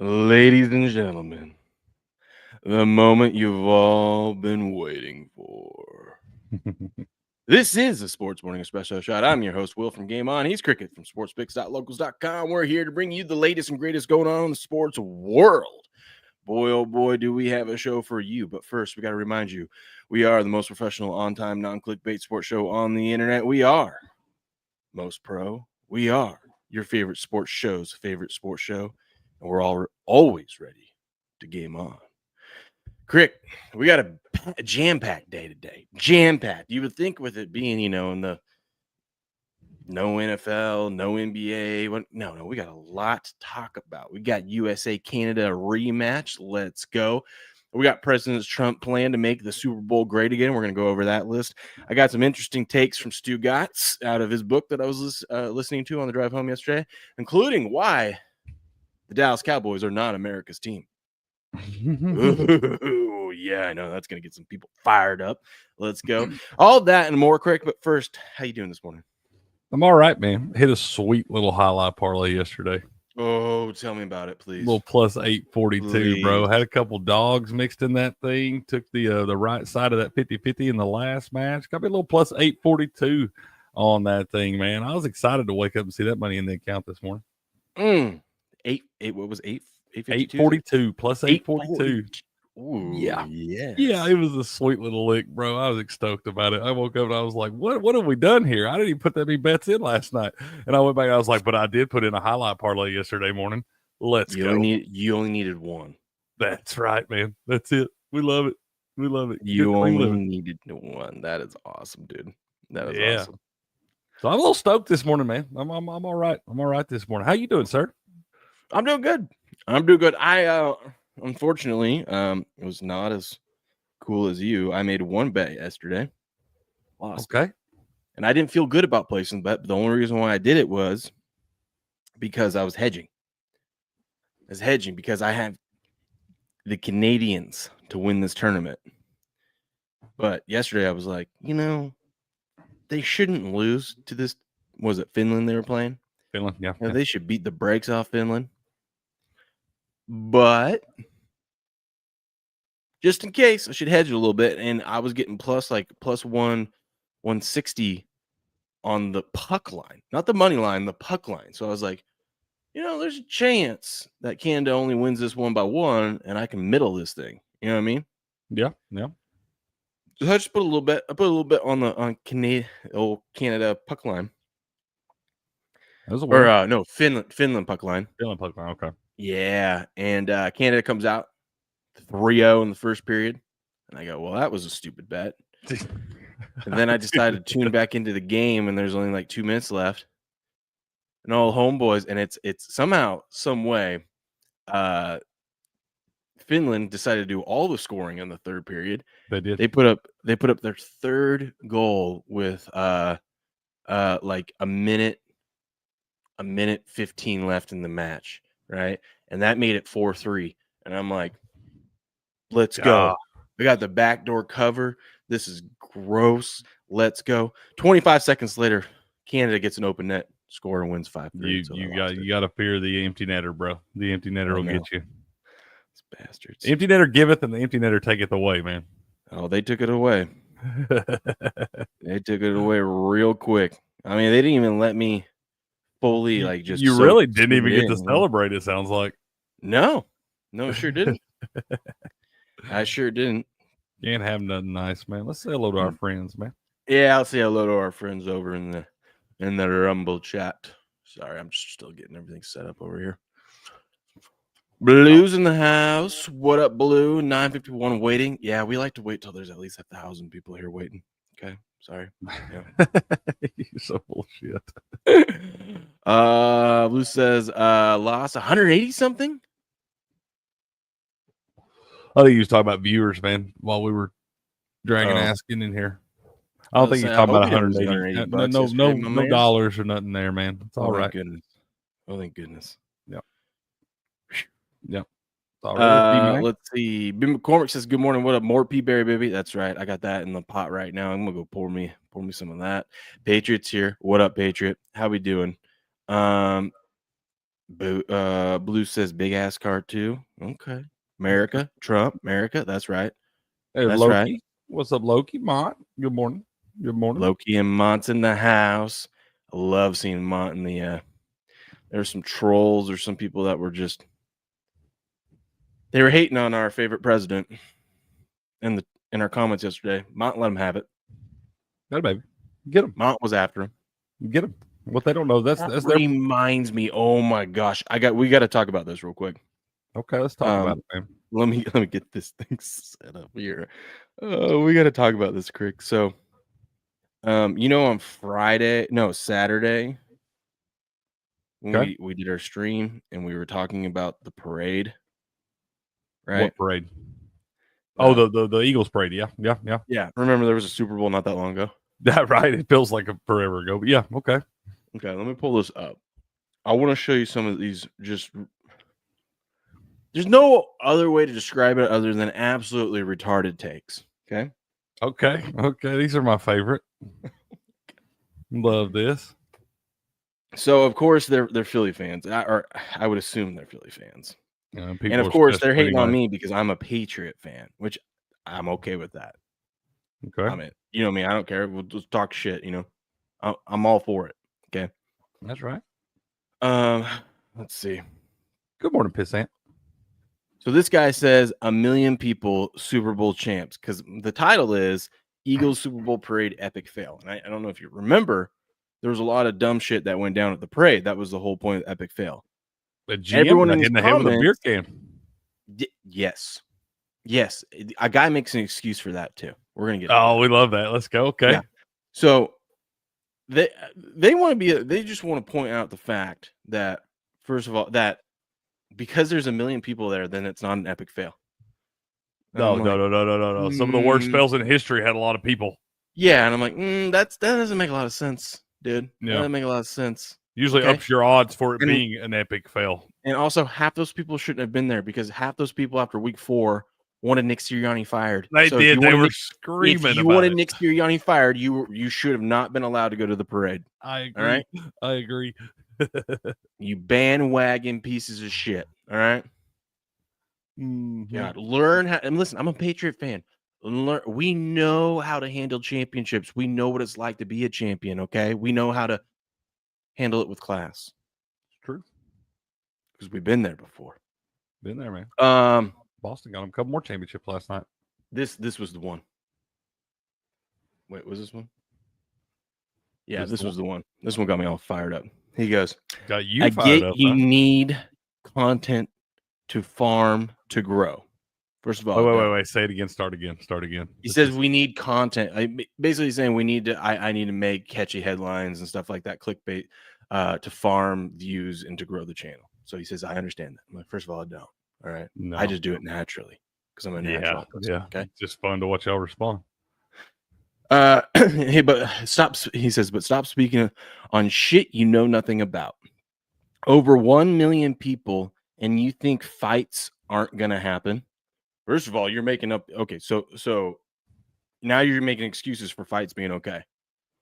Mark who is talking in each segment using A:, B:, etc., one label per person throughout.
A: Ladies and gentlemen, the moment you've all been waiting for. This is the Sports Morning Espresso Shot. I'm your host, Will from Game On. He's Cricket from sportspicks.locals.com. We're here to bring you the latest and greatest going on in the sports world. Boy, oh boy, do we have a show for you. But first, we got to remind you, we are the most professional, on-time, non-clickbait sports show on the internet. We are most pro. We are your favorite sports show's favorite sports show. And we're all always ready to game on. Crick, we got a jam-packed day today. Jam-packed. You would think with it being, in the no NFL, no NBA. No, we got a lot to talk about. We got USA-Canada rematch. Let's go. We got President Trump plan to make the Super Bowl great again. We're going to go over that list. I got some interesting takes from Stu Gatz out of his book that I was listening to on the drive home yesterday, including why the Dallas Cowboys are not America's team. Ooh, yeah, I know. That's going to get some people fired up. Let's go. All that and more, Crick. But first, how you doing this morning?
B: I'm all right, man. Hit a sweet little highlight parlay yesterday.
A: Oh, tell me about it, please.
B: A little plus 842, bro. Had a couple dogs mixed in that thing. Took the right side of that 50-50 in the last match. Got me a little plus 842 on that thing, man. I was excited to wake up and see that money in the account this morning.
A: What was
B: 842 plus 842.
A: Ooh,
B: yeah. It was a sweet little lick, bro. I was stoked about it. I woke up and I was like, what have we done here? I didn't even put that many bets in last night. And I went back, I was like, but I did put in a highlight parlay yesterday morning. Let's go.
A: You only needed one.
B: That's right, man. That's it. We love it.
A: You only needed one. That is awesome, dude. That is awesome.
B: So I'm a little stoked this morning, man. I'm all right. I'm all right this morning. How you doing, sir?
A: I'm doing good. I unfortunately was not as cool as you. I made one bet yesterday. Lost.
B: Okay.
A: And I didn't feel good about placing the bet. The only reason why I did it was because I was hedging. I was hedging because I have the Canadians to win this tournament. But yesterday I was like, they shouldn't lose to this. Was it Finland they were playing?
B: Finland, yeah.
A: They should beat the brakes off Finland. But just in case, I should hedge a little bit. And I was getting plus 160 on the puck line. Not the money line, the puck line. So I was like, there's a chance that Canada only wins this 1-1, and I can middle this thing. You know what I mean?
B: Yeah.
A: So I just put a little bit. I put a little bit on Canada puck line.
B: That was a word.
A: No, Finland puck line.
B: Finland puck line. Okay.
A: Yeah, and Canada comes out 3-0 in the first period, and I go, well, that was a stupid bet. And then I decided to tune back into the game, and there's only like 2 minutes left. And all homeboys, and it's somehow, some way, Finland decided to do all the scoring in the third period.
B: They did.
A: They put up their third goal with like a minute 15 left in the match, right? And that made it 4-3. And I'm like, let's go. We got the backdoor cover. This is gross. Let's go. 25 seconds later, Canada gets an open net score and wins 5-3.
B: You got to fear the empty netter, bro. The empty netter will get you.
A: It's bastards.
B: The empty netter giveth and the empty netter taketh away, man.
A: Oh, they took it away. They took it away real quick. I mean, they didn't even let me fully just.
B: You really didn't even get to celebrate. It sounds like.
A: No, sure didn't. I sure didn't.
B: Can't have nothing nice, man. Let's say hello to our friends, man.
A: Yeah, I'll say hello to our friends over in the Rumble chat. Sorry, I'm just still getting everything set up over here. Blue's in the house. What up, Blue? 951 waiting. Yeah, we like to wait till there's at least 1,000 people here waiting. Okay, sorry. Yeah.
B: You're so bullshit.
A: Blue says lost 180 something.
B: I think he was talking about viewers, man, while we were dragging asking in here. I don't think he's talking about 180. No dollars or nothing there, man. It's all right.
A: Goodness. Oh, thank goodness.
B: Yep. All right.
A: Let's see. Ben McCormick says, "Good morning. What up, more P-Berry, baby?" That's right. I got that in the pot right now. I'm gonna go pour me some of that. Patriots here. What up, Patriot? How we doing? Blue says big ass car too. Okay. America, Trump, America. That's right.
B: Hey,
A: That's
B: Loki.
A: right.
B: What's up, Loki? Mont. Good morning. Good morning.
A: Loki and Mont's in the house. I love seeing Mont in the there were some trolls or some people that were just they were hating on our favorite president in our comments yesterday. Mont let him have it.
B: Got it, baby. Get him.
A: Mont was after him.
B: Get him. What they don't know, that's their
A: reminds me. Oh my gosh. We got to talk about this real quick.
B: Okay, let's talk about it, man.
A: Let me get this thing set up here. We got to talk about this, Crick. So, on Saturday, when we did our stream and we were talking about the parade, right?
B: What parade? The Eagles parade. Yeah.
A: Remember, there was a Super Bowl not that long ago.
B: That right. It feels like forever ago, but yeah. Okay.
A: Let me pull this up. I want to show you some of these. There's no other way to describe it other than absolutely retarded takes. Okay.
B: These are my favorite. Love this.
A: So of course they're Philly fans, or I would assume they're Philly fans. And of course they're hating on me because I'm a Patriot fan, which I'm okay with that.
B: Okay.
A: I mean, you know me, I don't care. We'll just talk shit. I'm all for it. Okay.
B: That's right.
A: Let's see.
B: Good morning, Pissant.
A: So this guy says 1 million people Super Bowl champs because the title is Eagles Super Bowl Parade Epic Fail. And I don't know if you remember, there was a lot of dumb shit that went down at the parade. That was the whole point of Epic Fail.
B: Everyone in the head with a beer can.
A: Yes. A guy makes an excuse for that too. We're gonna get.
B: Oh, we love that. Let's go. Okay. Yeah.
A: So they just want to point out the fact that first of all that because there's 1 million people there, then it's not an epic fail.
B: No. Some of the worst fails in history had a lot of people.
A: Yeah, and I'm like, that doesn't make a lot of sense, dude.
B: Yeah.
A: That doesn't make a lot of sense.
B: Usually ups your odds for it being an epic fail.
A: And also, half those people shouldn't have been there because half those people after week 4 wanted Nick Sirianni fired.
B: They did. They were screaming about it.
A: If you wanted Nick Sirianni fired, you should have not been allowed to go to the parade.
B: I agree.
A: All right?
B: I agree.
A: You bandwagon pieces of shit. All right?
B: Mm-hmm.
A: God, learn how. And listen, I'm a Patriot fan. We know how to handle championships. We know what it's like to be a champion. Okay, we know how to handle it with class.
B: It's true
A: because we've been there before.
B: Been there, man. Boston got him a couple more championships last night.
A: This was the one. Wait, was this one? Yeah, this was the one. This one got me all fired up. He goes,
B: got you fired up.
A: You need content to farm to grow. First of all,
B: wait. Say it again. Start again.
A: He says we need content. Basically saying we need to. I need to make catchy headlines and stuff like that, clickbait, to farm views and to grow the channel. So he says I understand that. I'm like, first of all, I don't. All right, no. I just do it naturally because I'm a natural person.
B: Yeah. Okay, it's just fun to watch y'all respond.
A: Hey, but stop. He says, but stop speaking on shit you know nothing about. Over 1 million people, and you think fights aren't gonna happen? First of all, you're making up. Okay, so now you're making excuses for fights being okay,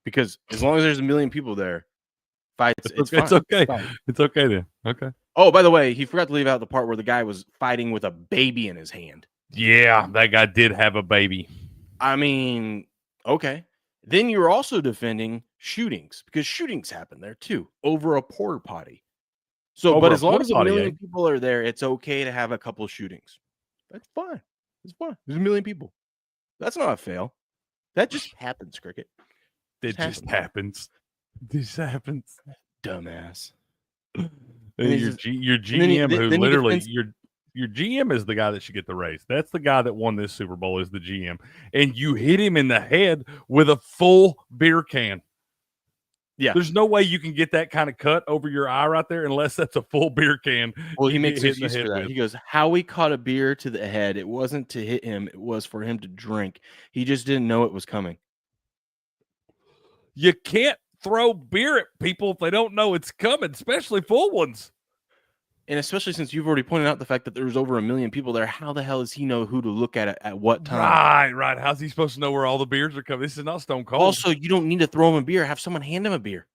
A: because as long as there's 1 million people there, fights it's fine.
B: It's okay. It's okay then. Okay.
A: Oh, by the way, he forgot to leave out the part where the guy was fighting with a baby in his hand.
B: Yeah, that guy did have a baby.
A: I mean, okay. Then you're also defending shootings because shootings happen there too over a porta potty. So, but as long as 1 million people are there, it's okay to have a couple of shootings. That's fine. It's fine. There's 1 million people. That's not a fail. That just happens, Cricket.
B: It just happens. This happens.
A: Dumbass.
B: Your GM who literally your GM is the guy that should get the raise. That's the guy that won this Super Bowl is the GM. And you hit him in the head with a full beer can.
A: Yeah.
B: There's no way you can get that kind of cut over your eye right there unless that's a full beer can.
A: Well, he makes an excuse for that. He goes, Howie caught a beer to the head. It wasn't to hit him. It was for him to drink. He just didn't know it was coming.
B: You can't throw beer at people if they don't know it's coming, especially full ones.
A: And especially since you've already pointed out the fact that there's over 1 million people there, how the hell does he know who to look at what time?
B: Right. How's he supposed to know where all the beers are coming? This is not Stone Cold.
A: Also, you don't need to throw him a beer. Have someone hand him a beer.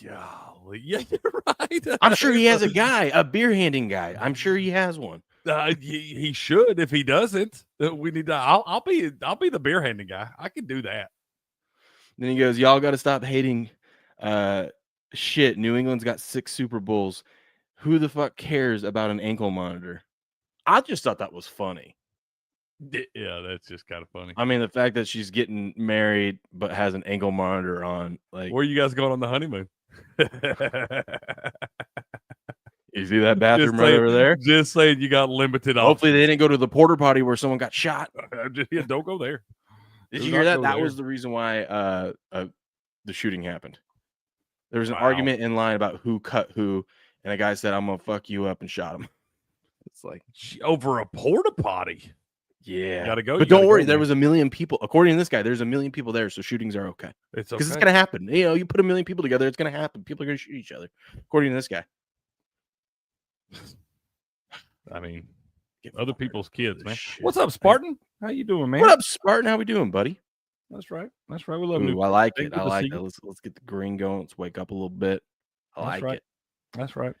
B: Golly. Yeah, you're right.
A: I'm sure he has a guy, a beer handing guy. I'm sure he has one.
B: He should. If he doesn't, we need to. I'll be the beer handing guy. I can do that.
A: Then he goes, y'all got to stop hating. Shit, New England's got 6 Super Bowls. Who the fuck cares about an ankle monitor? I just thought that was funny.
B: Yeah, that's just kind of funny.
A: I mean, the fact that she's getting married but has an ankle monitor on, like,
B: where are you guys going on the honeymoon?
A: You see that bathroom right over there?
B: Just saying, you got limited options.
A: Hopefully, they didn't go to the porta potty where someone got shot.
B: Yeah, don't go there.
A: Did you hear that? That was the reason why the shooting happened. There was an argument in line about who cut who, and a guy said, "I'm gonna fuck you up," and shot him. It's like
B: over a porta potty.
A: Yeah,
B: gotta go.
A: But don't worry, there was 1 million people. According to this guy, there's 1 million people there, so shootings are okay.
B: It's
A: because it's gonna happen. You know, you put 1 million people together, it's gonna happen. People are gonna shoot each other. According to this guy.
B: I mean, other people's kids, man. What's up, Spartan? How you doing, man?
A: What up, Spartan? How we doing, buddy?
B: That's right. That's right. We love you.
A: I like it. I like it. Let's get the green going. Let's wake up a little bit. I like it.
B: That's right.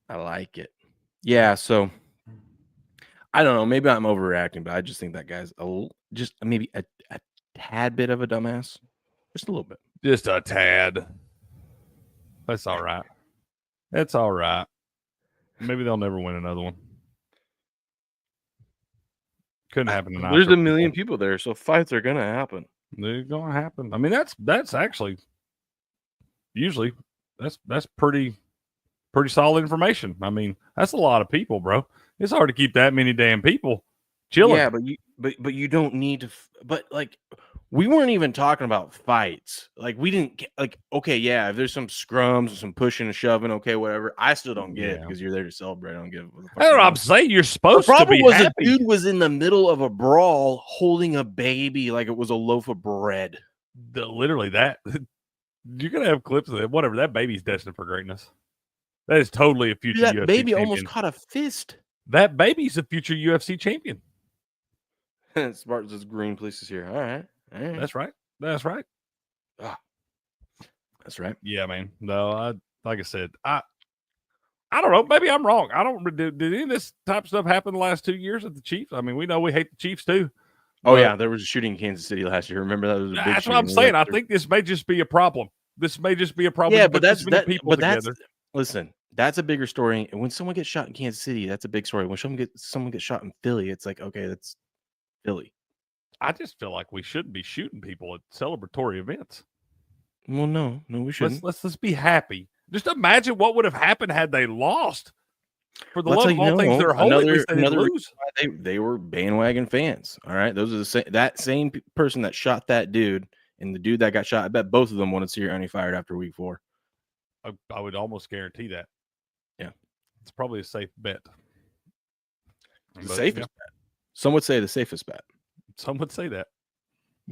A: I like it. Yeah. So I don't know. Maybe I'm overreacting, but I just think that guy's just maybe a tad bit of a dumbass. Just a little bit.
B: Just a tad. That's all right. That's all right. Maybe they'll never win another one. Couldn't happen tonight.
A: There's 1 million people there, so fights are gonna happen.
B: They're gonna happen. I mean, that's actually usually that's pretty solid information. I mean, that's a lot of people, bro. It's hard to keep that many damn people chilling.
A: Yeah, but you don't need to. But like, we weren't even talking about fights. Like, we didn't okay, yeah. If there's some scrums or some pushing and shoving, okay, whatever. I still don't get it because you're there to celebrate. I don't get it.
B: I don't know. I'm saying you're supposed to be happy.
A: The dude was in the middle of a brawl holding a baby like it was a loaf of bread.
B: Literally that. You're gonna have clips of it. Whatever. That baby's destined for greatness. That is totally a future UFC
A: baby
B: champion.
A: Almost caught a fist.
B: That baby's a future UFC champion.
A: Spartan's says green police is here. All right.
B: That's right. That's right.
A: That's right.
B: Yeah, man. No, like I said, I don't know. Maybe I'm wrong. I don't. Did any of this type of stuff happen the last 2 years at the Chiefs? I mean, we know we hate the Chiefs too.
A: Oh yeah, there was a shooting in Kansas City last year. Remember that was a big
B: that's what I'm saying. I think this may just be a problem.
A: Yeah, but that's people together. Listen, that's a bigger story. And when someone gets shot in Kansas City, that's a big story. When someone gets shot in Philly, it's like, okay, that's Philly.
B: I just feel like we shouldn't be shooting people at celebratory events.
A: Well, no, we shouldn't.
B: Let's just be happy. Just imagine what would have happened had they lost. For the love of all things they're holy,
A: they were bandwagon fans. All right, those are that same person that shot that dude and the dude that got shot. I bet both of them wanted to see Ernie fired after week 4.
B: I would almost guarantee that.
A: Yeah,
B: it's probably a safe bet.
A: The safest bet. Some would say the safest bet.
B: Some would say that.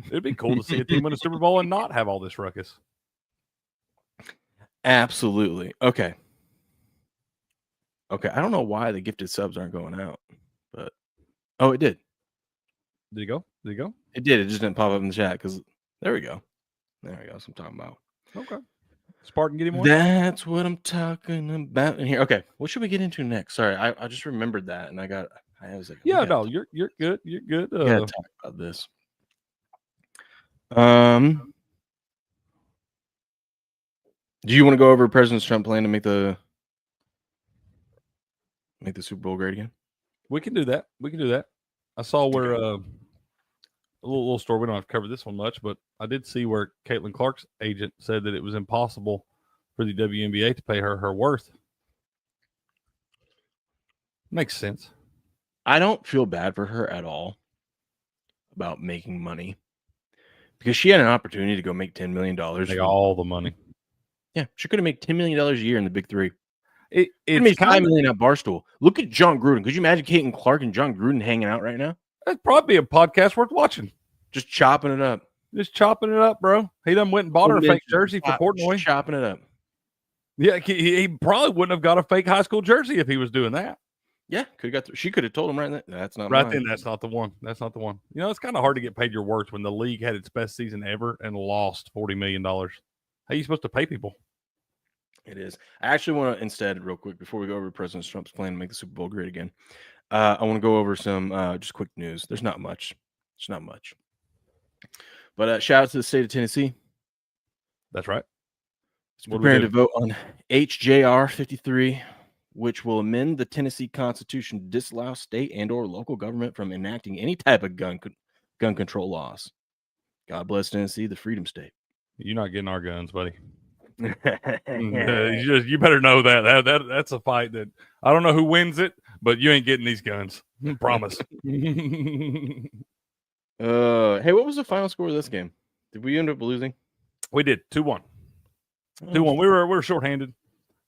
B: It'd be cool to see a team win a Super Bowl and not have all this ruckus.
A: Absolutely. Okay. I don't know why the gifted subs aren't going out, but it did.
B: Did it go?
A: It did. It just didn't pop up in the chat because there we go. That's what I'm talking about.
B: Okay. Spartan, get him one.
A: That's what I'm talking about in here. Okay, what should we get into next? Sorry, I just remembered that, and I was like,
B: yeah, no, you're good. You're good.
A: We gotta talk about this. Do you want to go over President Trump's plan to make the Super Bowl great again?
B: We can do that. I saw where a little story. We don't have to cover this one much, but I did see where Caitlin Clark's agent said that it was impossible for the WNBA to pay her worth. Makes sense.
A: I don't feel bad for her at all about making money because she had an opportunity to go make $10 million.
B: Make all the money.
A: Yeah, she could have made $10 million a year in the Big Three.
B: It's
A: $5 million at Barstool. Look at John Gruden. Could you imagine Caitlin Clark and John Gruden hanging out right now?
B: That'd probably be a podcast worth watching.
A: Just chopping it up.
B: Just chopping it up, bro. He done went and bought her a fake jersey for Portnoy.
A: Chopping it up.
B: Yeah, he probably wouldn't have got a fake high school jersey if he was doing that.
A: Yeah, she could have told him right then. That's not
B: right
A: mine.
B: then. That's not the one. You know, it's kind of hard to get paid your worth when the league had its best season ever and lost $40 million. How are you supposed to pay people?
A: It is. I actually want to instead, real quick, before we go over President Trump's plan to make the Super Bowl great again, I want to go over some just quick news. There's not much. It's not much. But shout out to the state of Tennessee.
B: That's right.
A: It's preparing to vote on HJR 53, which will amend the Tennessee Constitution to disallow state and or local government from enacting any type of gun control laws. God bless Tennessee, the freedom state.
B: You're not getting our guns, buddy. You better know that's a fight that I don't know who wins it, but you ain't getting these guns. Promise.
A: Hey, what was the final score of this game? Did we end up losing?
B: We did 2-1. 2-1. We were shorthanded.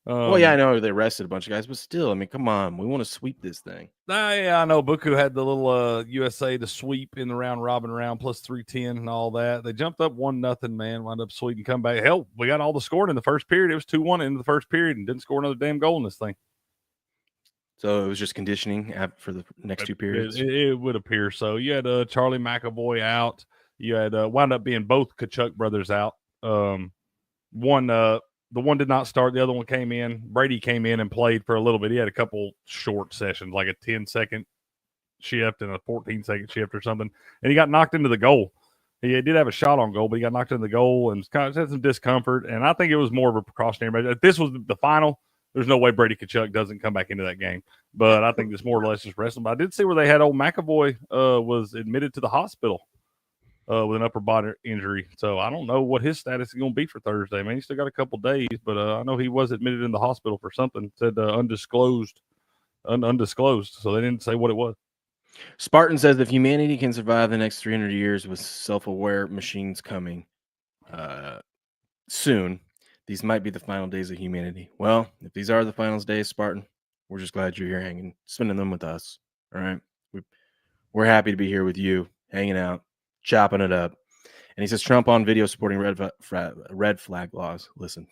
A: Well, yeah, I know they arrested a bunch of guys, but still, I mean, come on, we want to sweep this thing.
B: Yeah, I know. Buku had the little USA to sweep in the round robin round plus 310 and all that. They jumped up 1-0, man. Wound up sweeping, come back. Hell, we got all the scoring in the first period. It was 2-1 in the first period and didn't score another damn goal in this thing.
A: So it was just conditioning for the next two periods.
B: It would appear so. You had Charlie McAvoy out. You had wound up being both Kachuk brothers out. The one did not start. The other one came in. Brady came in and played for a little bit. He had a couple short sessions, like a 10-second shift and a 14-second shift or something. And he got knocked into the goal. He did have a shot on goal, but he got knocked into the goal and kind of had some discomfort. And I think it was more of a precautionary measure. If this was the final, there's no way Brady Kachuk doesn't come back into that game. But I think it's more or less just wrestling. But I did see where they had old McAvoy was admitted to the hospital with an upper body injury. So I don't know what his status is going to be for Thursday. Man, he's still got a couple days, but I know he was admitted in the hospital for something. Said undisclosed. So they didn't say what it was.
A: Spartan says if humanity can survive the next 300 years with self-aware machines coming soon, these might be the final days of humanity. Well, if these are the final days, Spartan, we're just glad you're here spending them with us. All right. We're happy to be here with you, hanging out, chopping it up. And he says Trump on video supporting red flag laws. Listen,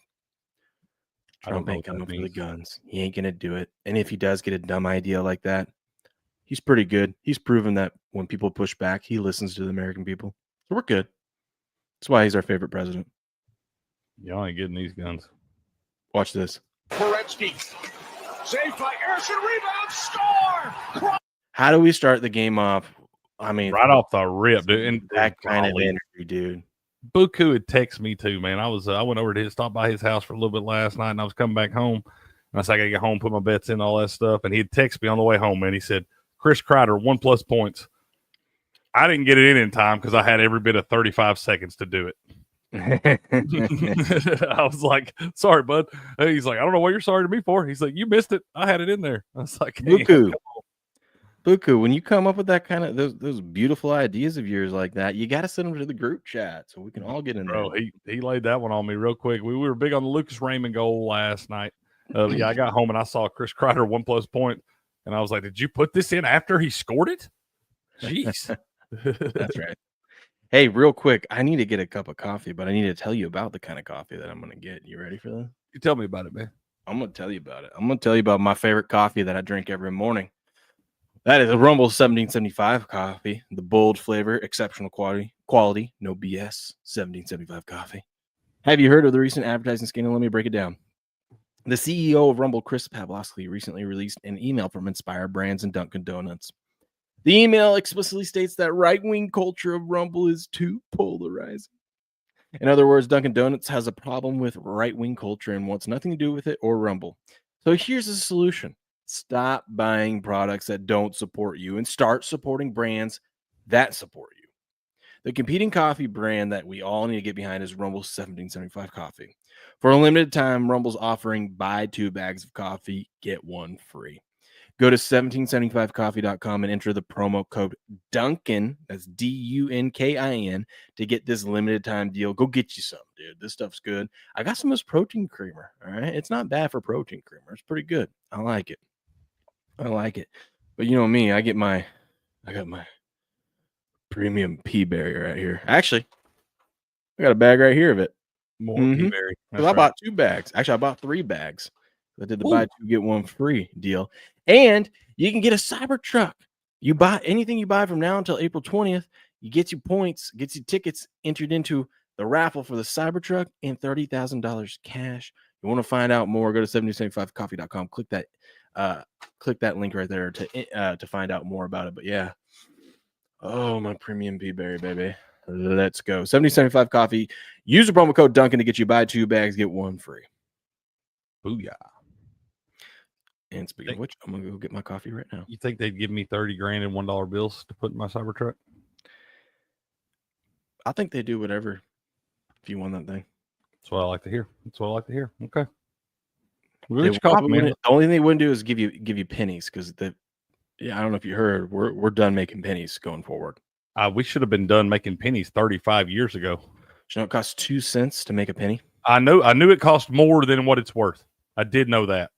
A: Trump ain't coming for the guns. He ain't going to do it. And if he does get a dumb idea like that, he's pretty good. He's proven that when people push back, he listens to the American people. So we're good. That's why he's our favorite president.
B: Y'all ain't getting these guns.
A: Watch this.
C: Koretsky. Saved by Erson, rebound, score!
A: How do we start the game off? I mean,
B: right off the rip, dude. And
A: that kind of energy, dude.
B: Buku had texted me too, man. I went over to stop by his house for a little bit last night, and I was coming back home. And I said I gotta get home, put my bets in, all that stuff. And he'd text me on the way home, man. He said, Chris Kreider, 1+ points. I didn't get it in time because I had every bit of 35 seconds to do it. I was like, sorry, bud. He's like, I don't know what you're sorry to me for. He's like, you missed it. I had it in there. I was like, hey,
A: Buku, when you come up with that kind of those beautiful ideas of yours like that, you got to send them to the group chat so we can all get in there.
B: Bro, he laid that one on me real quick. We were big on the Lucas Raymond goal last night. Yeah, I got home and I saw Chris Kreider 1+ point, and I was like, did you put this in after he scored it? Jeez.
A: That's right. Hey, real quick, I need to get a cup of coffee, but I need to tell you about the kind of coffee that I'm going to get. You ready for that?
B: You tell me about it, man.
A: I'm going to tell you about it. I'm going to tell you about my favorite coffee that I drink every morning. That is a Rumble 1775 coffee, the bold flavor, exceptional quality, no BS, 1775 coffee. Have you heard of the recent advertising scandal? Let me break it down. The CEO of Rumble, Chris Pavlovsky, recently released an email from Inspire Brands and Dunkin' Donuts. The email explicitly states that right-wing culture of Rumble is too polarizing. In other words, Dunkin' Donuts has a problem with right-wing culture and wants nothing to do with it or Rumble. So here's the solution. Stop buying products that don't support you and start supporting brands that support you. The competing coffee brand that we all need to get behind is Rumble's 1775 coffee. For a limited time, Rumble's offering buy 2 bags of coffee, get 1 free. Go to 1775coffee.com and enter the promo code Dunkin, that's DUNKIN, to get this limited time deal. Go get you some, dude. This stuff's good. I got some of this protein creamer, all right? It's not bad for protein creamer. It's pretty good. I like it. But you know me, I got my premium pea berry right here. Actually, I got a bag right here of it.
B: More pea berry.
A: I bought 2 bags. Actually, I bought 3 bags. I did the buy 2, get 1 free deal. And you can get a Cybertruck. You buy anything you buy from now until April 20th, you get you points, gets you tickets entered into the raffle for the Cybertruck and $30,000 cash. You you want to find out more, go to 7075coffee.com. Click that link right there to find out more about it. But yeah, oh, my premium pea berry, baby. Let's go. 7075 Coffee. Use the promo code Duncan to get you buy 2 bags, get 1 free.
B: Booyah.
A: And speaking of which, I'm gonna go get my coffee right now.
B: You think they'd give me 30 grand in $1 bills to put in my Cybertruck?
A: I think they do whatever if you won that thing.
B: That's what I like to hear. Okay.
A: The only thing they wouldn't do is give you pennies because I don't know if you heard, we're done making pennies going forward.
B: We should have been done making pennies 35 years ago.
A: You know, it costs 2 cents to make a penny.
B: I knew it cost more than what it's worth. I did know that.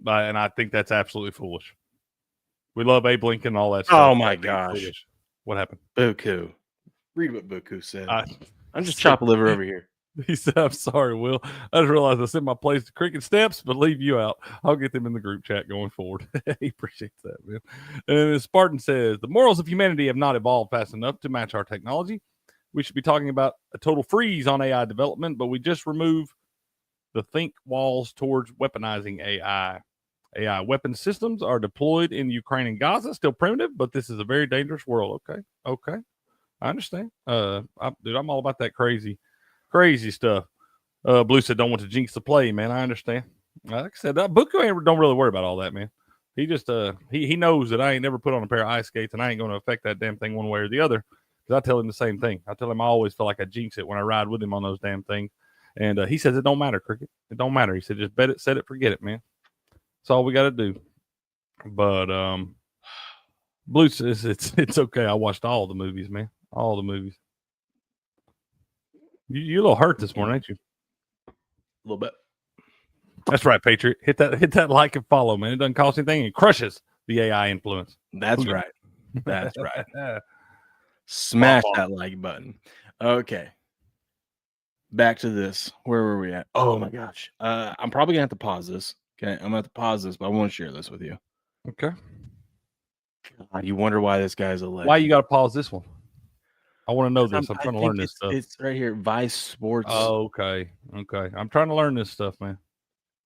B: And I think that's absolutely foolish. We love Abe Lincoln and all that stuff.
A: Oh, my gosh.
B: What happened?
A: Buku. Read what Buku said. I'm just chopping liver over here.
B: He said, I'm sorry, Will. I just realized I sent my plays to Cricket Steps, but leave you out. I'll get them in the group chat going forward. He appreciates that, man. And then Spartan says, the morals of humanity have not evolved fast enough to match our technology. We should be talking about a total freeze on AI development, but we just remove the think walls towards weaponizing AI. AI weapon systems are deployed in Ukraine and Gaza, still primitive, but this is a very dangerous world. Okay. I understand. I'm all about that crazy stuff. Blue said, don't want to jinx the play, man. I understand. Like I said, Buku don't really worry about all that, man. He just he knows that I ain't never put on a pair of ice skates and I ain't going to affect that damn thing one way or the other. Because I tell him the same thing. I tell him I always feel like I jinx it when I ride with him on those damn things. And he says it don't matter, Cricket. It don't matter. He said just bet it, set it, forget it, man. That's all we got to do. But Blue says it's okay. I watched all the movies, man. All the movies. You're a little hurt this morning, ain't you?
A: A little bit.
B: That's right, Patriot. Hit that like and follow, man. It doesn't cost anything. It crushes the AI influence.
A: That's right. That's right. Smash that like button. Okay. Back to this. Where were we at? Oh my gosh. I'm probably gonna have to pause this. Okay. I'm gonna have to pause this, but I want to share this with you.
B: Okay.
A: You wonder why this guy's a legend.
B: Why you gotta pause this one? I want to know this. I'm trying to learn this stuff.
A: It's right here. Vice Sports.
B: Oh, okay. I'm trying to learn this stuff, man.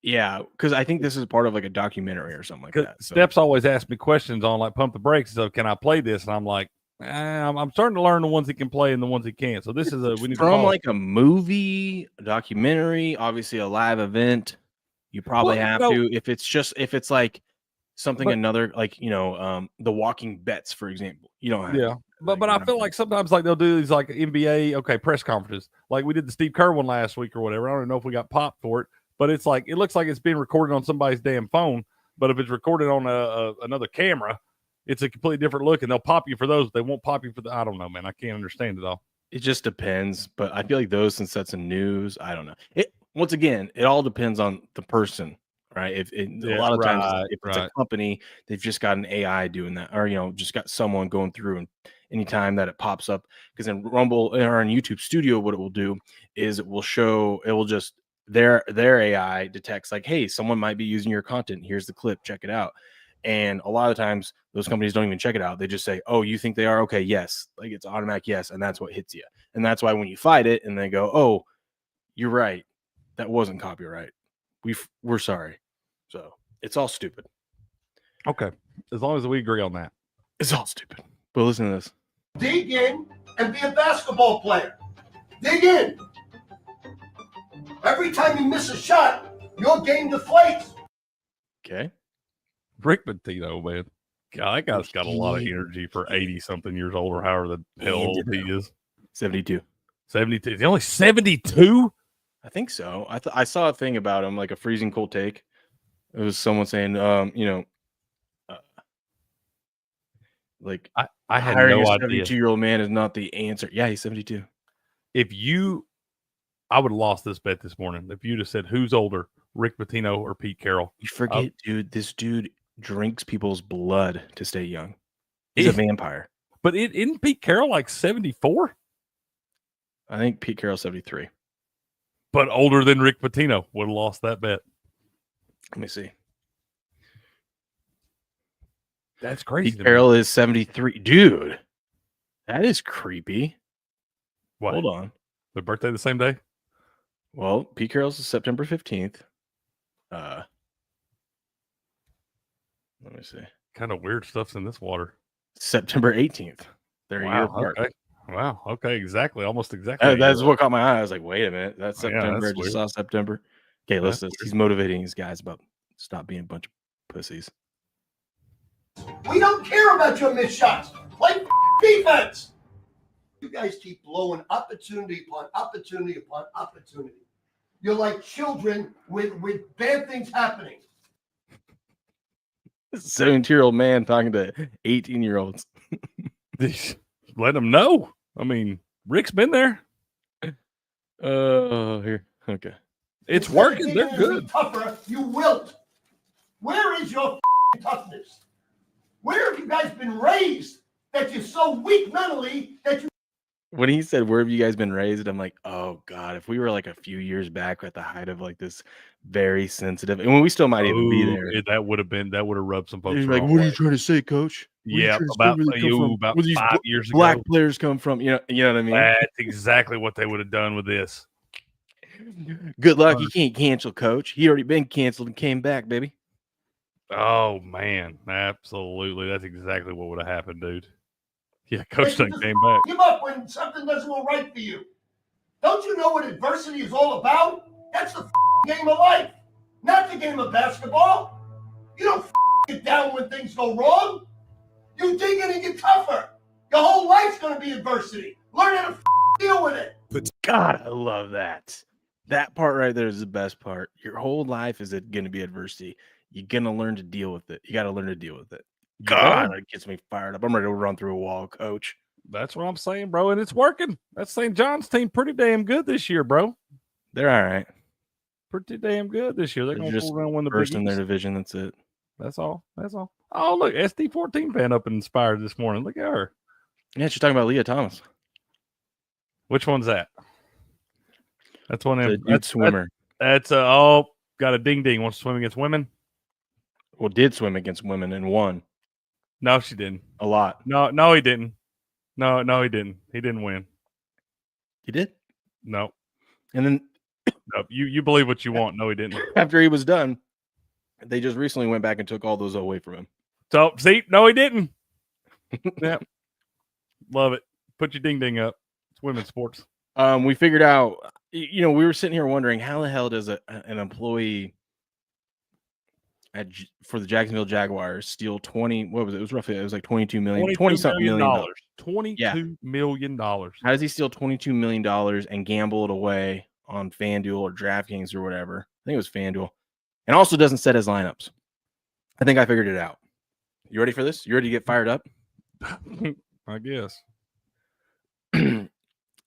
A: Yeah, because I think this is part of like a documentary or something like that. So.
B: Steps always ask me questions on like pump the brakes. So can I play this? And I'm like, I'm starting to learn the ones he can play and the ones he can't. So this is we need
A: from like a movie, a documentary, obviously a live event. You probably have to if it's like something another like the Walking Bets, for example. You don't have to.
B: But I feel like sometimes like they'll do these like NBA press conferences. Like we did the Steve Kerr one last week or whatever. I don't even know if we got popped for it. But it's like it looks like it's being recorded on somebody's damn phone. But if it's recorded on another camera, it's a completely different look, and they'll pop you for those. They won't pop you for I don't know, man. I can't understand it all.
A: It just depends. But I feel like those, since that's in news, I don't know. Once again, it all depends on the person, right? A lot of times, if it's a company, they've just got an AI doing that, or just got someone going through, and anytime that it pops up, because in Rumble or in YouTube Studio, what it will do is it will just their AI detects like, hey, someone might be using your content. Here's the clip. Check it out. And a lot of times those companies don't even check it out. They just say, oh, you think they are? Okay, yes. Like it's automatic yes. And that's what hits you. And that's why when you fight it and they go, oh, you're right. That wasn't copyright. We're sorry. So it's all stupid.
B: Okay. As long as we agree on that.
A: It's all stupid. But listen to this.
D: Dig in and be a basketball player. Dig in. Every time you miss a shot, your game deflates.
A: Okay.
B: Rick Pitino, man. God, that guy's got a lot of energy for 80-something years old or however the hell old he is.
A: 72.
B: 72. Is he only 72?
A: I think so. I saw a thing about him, like a freezing cold take. It was someone saying, like
B: I had
A: hiring
B: no
A: a
B: idea.
A: 72-year-old man is not the answer. Yeah, he's 72.
B: I would have lost this bet this morning if you'd have said who's older, Rick Pitino or Pete Carroll.
A: You forget, dude. This dude drinks people's blood to stay young. He's a vampire.
B: But isn't Pete Carroll like 74?
A: I think Pete Carroll's 73.
B: But older than Rick Pitino. Would have lost that bet.
A: Let me see.
B: That's crazy.
A: Pete Carroll is 73. Dude, that is creepy.
B: What?
A: Hold on.
B: Their birthday the same day?
A: Well, Pete Carroll's is September 15th. Let me see.
B: Kind of weird stuff's in this water.
A: September 18th. They're a year apart.
B: Okay. Wow. Okay. Exactly. Almost exactly.
A: That's what caught my eye. I was like, wait a minute. That's
B: Yeah,
A: September.
B: that's
A: I just
B: weird.
A: saw September. Okay,
B: That's
A: listen. He's motivating his guys about stop being a bunch of pussies.
D: We don't care about your missed shots. Play defense. You guys keep blowing opportunity upon opportunity upon opportunity. You're like children with bad things happening.
A: 17-year-old man talking to 18-year-olds.
B: Let them know. I mean, Rick's been there.
A: Here. Okay.
B: It's
D: Instead of
B: working.
D: digging
B: They're
D: in to be
B: good.
D: Tougher, you wilt. Where is your toughness? Where have you guys been raised that you're so weak mentally that you?
A: When he said, "Where have you guys been raised?" I'm like, "Oh God!" If we were like a few years back at the height of like this very sensitive, and when we still might even be there,
B: That would have rubbed some folks.
A: He's like, "What are you trying to say, Coach?"
B: Yeah, about
A: where these
B: 5 years ago.
A: black players come from. You know what I mean?
B: That's exactly what they would have done with this.
A: Good luck. You can't cancel Coach. He already been canceled and came back, baby.
B: Oh man, absolutely. That's exactly what would have happened, dude. Yeah, Coach done came back.
D: Give up when something doesn't go right for you. Don't you know what adversity is all about? That's the game of life, not the game of basketball. You don't get down when things go wrong. You dig in and get tougher. Your whole life's going to be adversity. Learn how to deal with it.
A: God, I love that. That part right there is the best part. Your whole life is going to be adversity. You're going to learn to deal with it. You got to learn to deal with it. God, it gets me fired up. I'm ready to run through a wall, Coach.
B: That's what I'm saying, bro. And it's working. That St. John's team pretty damn good this year, bro.
A: They're all right.
B: Pretty damn good this year. They're going to
A: just
B: pull around win the
A: first
B: Big
A: in their
B: East.
A: division. That's it.
B: That's all. That's all. Oh, look, SD14 fan up and inspired this morning. Look at her.
A: Yeah, she's talking about Leah Thomas.
B: Which one's that? That's one of them.
A: That's swimmer.
B: That's got a ding ding. Wants to swim against women.
A: Well, did swim against women and won.
B: No, she didn't.
A: A lot.
B: No, he didn't. No, he didn't. He didn't win.
A: He did?
B: No.
A: And then
B: no, you believe what you want. No, he didn't.
A: After he was done, they just recently went back and took all those away from him.
B: So, see, no, he didn't. Yeah. Love it. Put your ding ding up. It's women's sports.
A: We figured out, we were sitting here wondering how the hell does an employee for the Jacksonville Jaguars steal 20, what was it? It was roughly, it was like 22 million, 20-something million dollars.
B: $22 million.
A: How does he steal $22 million and gamble it away on FanDuel or DraftKings or whatever? I think it was FanDuel. And also doesn't set his lineups. I think I figured it out. You ready for this? You ready to get fired up?
B: I guess.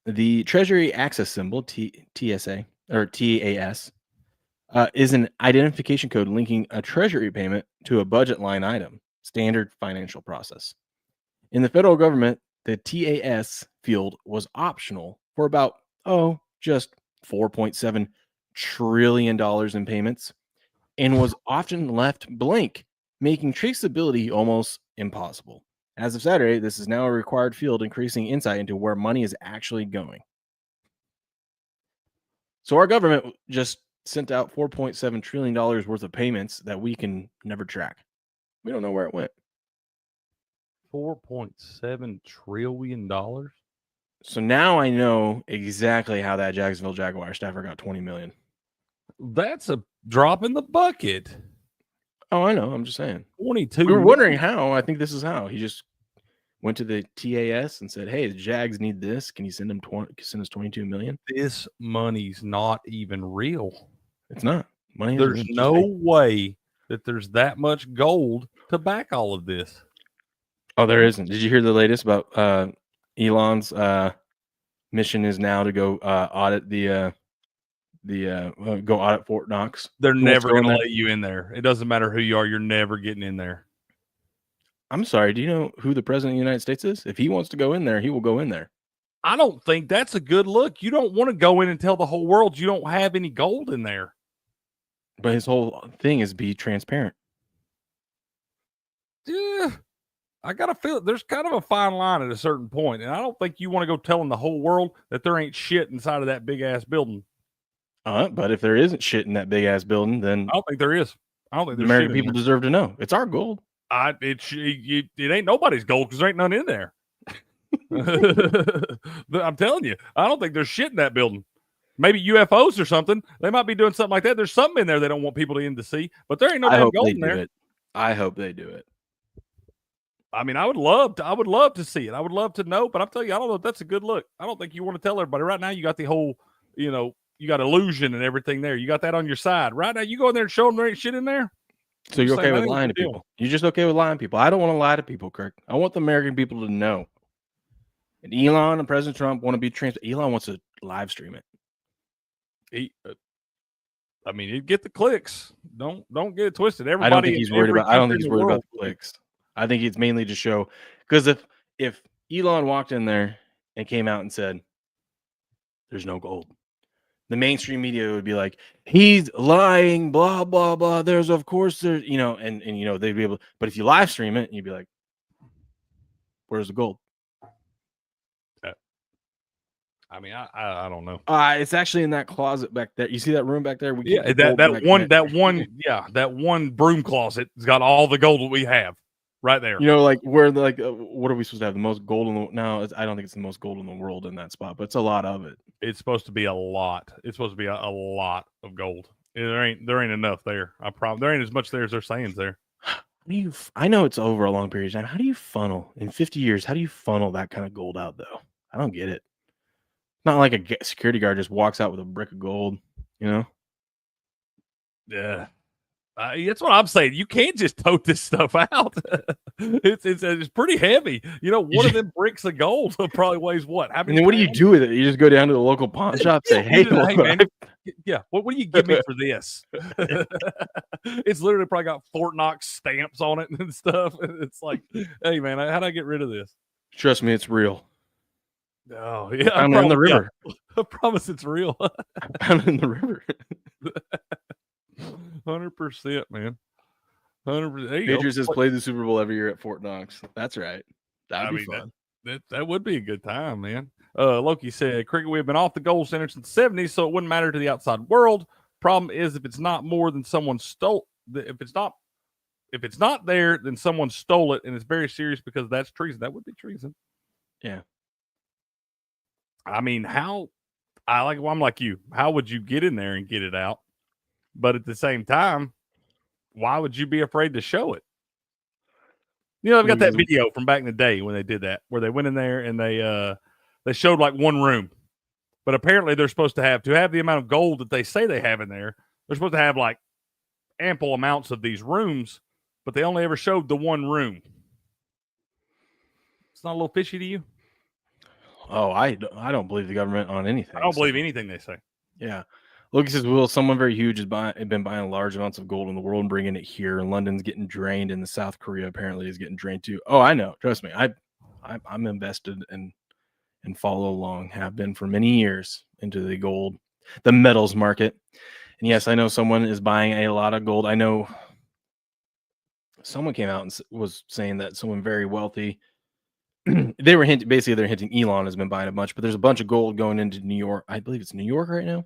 A: The Treasury Access Symbol, TSA, or TAS, is an identification code linking a treasury payment to a budget line item, standard financial process. In the federal government, the TAS field was optional for about, just $4.7 trillion in payments and was often left blank, making traceability almost impossible. As of Saturday, this is now a required field, increasing insight into where money is actually going. So our government just sent out $4.7 trillion worth of payments that we can never track. We don't know where it went.
B: $4.7 trillion.
A: So now I know exactly how that Jacksonville Jaguar staffer got $20 million.
B: That's a drop in the bucket.
A: Oh, I know. I'm just saying.
B: 22.
A: We were wondering how. I think this is how. He just went to the TAS and said, "Hey, the Jags need this. Can you send them send us $22 million?"
B: This money's not even real.
A: It's not. Money.
B: There's no way that there's that much gold to back all of this.
A: Oh, there isn't. Did you hear the latest about Elon's mission is now to go audit go audit Fort Knox?
B: They're never going to let you in there. It doesn't matter who you are. You're never getting in there.
A: I'm sorry. Do you know who the president of the United States is? If he wants to go in there, he will go in there.
B: I don't think that's a good look. You don't want to go in and tell the whole world you don't have any gold in there.
A: But his whole thing is be transparent.
B: Yeah. I got to feel there's kind of a fine line at a certain point, and I don't think you want to go telling the whole world that there ain't shit inside of that big ass building.
A: But if there isn't shit in that big ass building, then
B: I don't think there is. I don't think
A: the
B: there's
A: American
B: shit in
A: people
B: there.
A: deserve to know. It's our gold.
B: It ain't nobody's gold because there ain't none in there. I'm telling you, I don't think there's shit in that building. Maybe UFOs or something. They might be doing something like that. There's something in there they don't want people in to see, but there ain't no damn gold in there.
A: I hope they do it.
B: I mean, I would love to see it. I would love to know, but I'm telling you, I don't know if that's a good look. I don't think you want to tell everybody right now. You got the whole, you got illusion and everything there. You got that on your side right now. You go in there and show them there ain't shit in there.
A: So you're okay with lying to people? You're just okay with lying to people? I don't want to lie to people, Kirk. I want the American people to know. And Elon and President Trump want to be transparent. Elon wants to live stream it.
B: I mean, he'd get the clicks. Don't get it twisted. Everybody,
A: I don't think he's worried about the clicks. I think it's mainly to show, because if Elon walked in there and came out and said, "There's no gold," the mainstream media would be like, "He's lying, blah blah blah." There's they'd be able. But if you live stream it, you'd be like, "Where's the gold?"
B: I mean, I don't know.
A: It's actually in that closet back there. You see that room back there?
B: That one broom closet has got all the gold that we have right there.
A: Like where what are we supposed to have? The most gold in the I don't think it's the most gold in the world in that spot, but it's a lot of it.
B: It's supposed to be a lot. It's supposed to be a lot of gold. There ain't enough there. I promise. There ain't as much there as they're saying there.
A: I know it's over a long period of time. How do you funnel in 50 years? How do you funnel that kind of gold out though? I don't get it. Not like a security guard just walks out with a brick of gold,
B: Yeah. That's what I'm saying. You can't just tote this stuff out. It's pretty heavy. One of them bricks of gold probably weighs what?
A: What do you do with it? You just go down to the local pawn shop and say, "Hey,
B: man, what do you give me for this?" It's literally probably got Fort Knox stamps on it and stuff. It's like, hey, man, how do I get rid of this?
A: Trust me, it's real.
B: Oh, yeah.
A: I'm in the river.
B: Yeah. I promise it's real.
A: I'm in the river.
B: 100%, man. 100%.
A: Patriots has played the Super Bowl every year at Fort Knox. That's right. That'd be fun.
B: That would be a good time, man. Loki said, "Cricket, we have been off the gold standard since the 70s, so it wouldn't matter to the outside world. Problem is, if it's not more than someone stole, if it's not there, then someone stole it, and it's very serious because that's treason. That would be treason."
A: Yeah.
B: I mean, I'm like you. How would you get in there and get it out? But at the same time, why would you be afraid to show it? I've got that video from back in the day when they did that, where they went in there and they showed like one room. But apparently they're supposed to have the amount of gold that they say they have in there. They're supposed to have like ample amounts of these rooms, but they only ever showed the one room. It's not a little fishy to you?
A: Oh, I don't believe the government on anything.
B: I don't believe anything they say.
A: Yeah. Loki says, "Will someone very huge has been buying large amounts of gold in the world and bringing it here, and London's getting drained, and the South Korea apparently is getting drained too." Oh, I know. Trust me. I'm invested and follow along, have been for many years into the metals market. And yes, I know someone is buying a lot of gold. I know someone came out and was saying that someone very wealthy, they're hinting Elon has been buying a bunch, but there's a bunch of gold going into New York. I believe it's New York right now.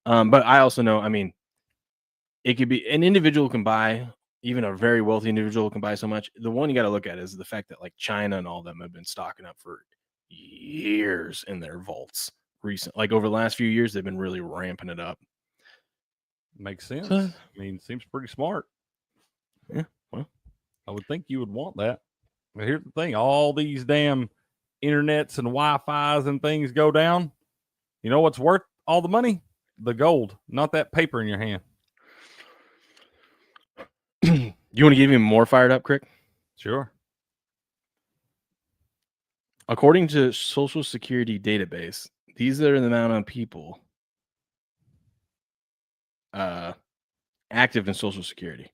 A: But I also know, it could be an individual can buy, even a very wealthy individual can buy so much. The one you got to look at is the fact that like China and all of them have been stocking up for years in their vaults like over the last few years, they've been really ramping it up.
B: Makes sense. Seems pretty smart.
A: Yeah. Well,
B: I would think you would want that. But here's the thing. All these damn internets and Wi-Fi's and things go down. You know what's worth all the money? The gold, not that paper in your hand.
A: You want to get even more fired up, Crick?
B: Sure.
A: According to Social Security database, these are the amount of people active in Social Security.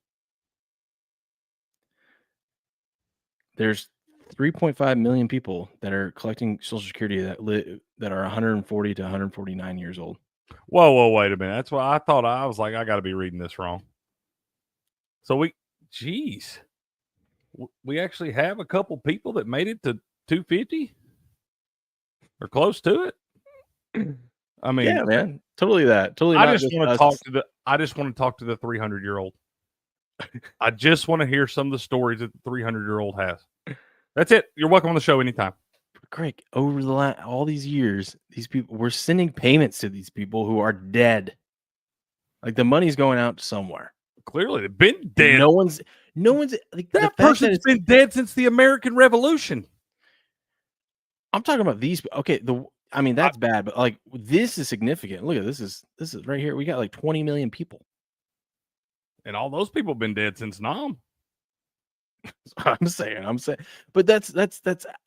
A: There's 3.5 million people that are collecting Social Security that are 140 to 149 years old.
B: Whoa, wait a minute. That's what I thought. I was like, I got to be reading this wrong. So we actually have a couple people that made it to 250 or close to it. I mean,
A: yeah, man, totally that. Totally.
B: I
A: not
B: just want to
A: us.
B: talk to the. I just want to talk to the 300-year-old. I just want to hear some of the stories that the 300-year-old has. That's it. You're welcome on the show anytime.
A: Greg, over the all these years, these people, we're sending payments to these people who are dead. Like the money's going out somewhere.
B: Clearly, they've been dead.
A: And no one's like
B: that person's been dead since the American Revolution.
A: I'm talking about these. Okay, I mean that's bad, but like this is significant. Look at this is right here. We got like 20 million people,
B: and all those people have been dead since Nam.
A: I'm saying, but that's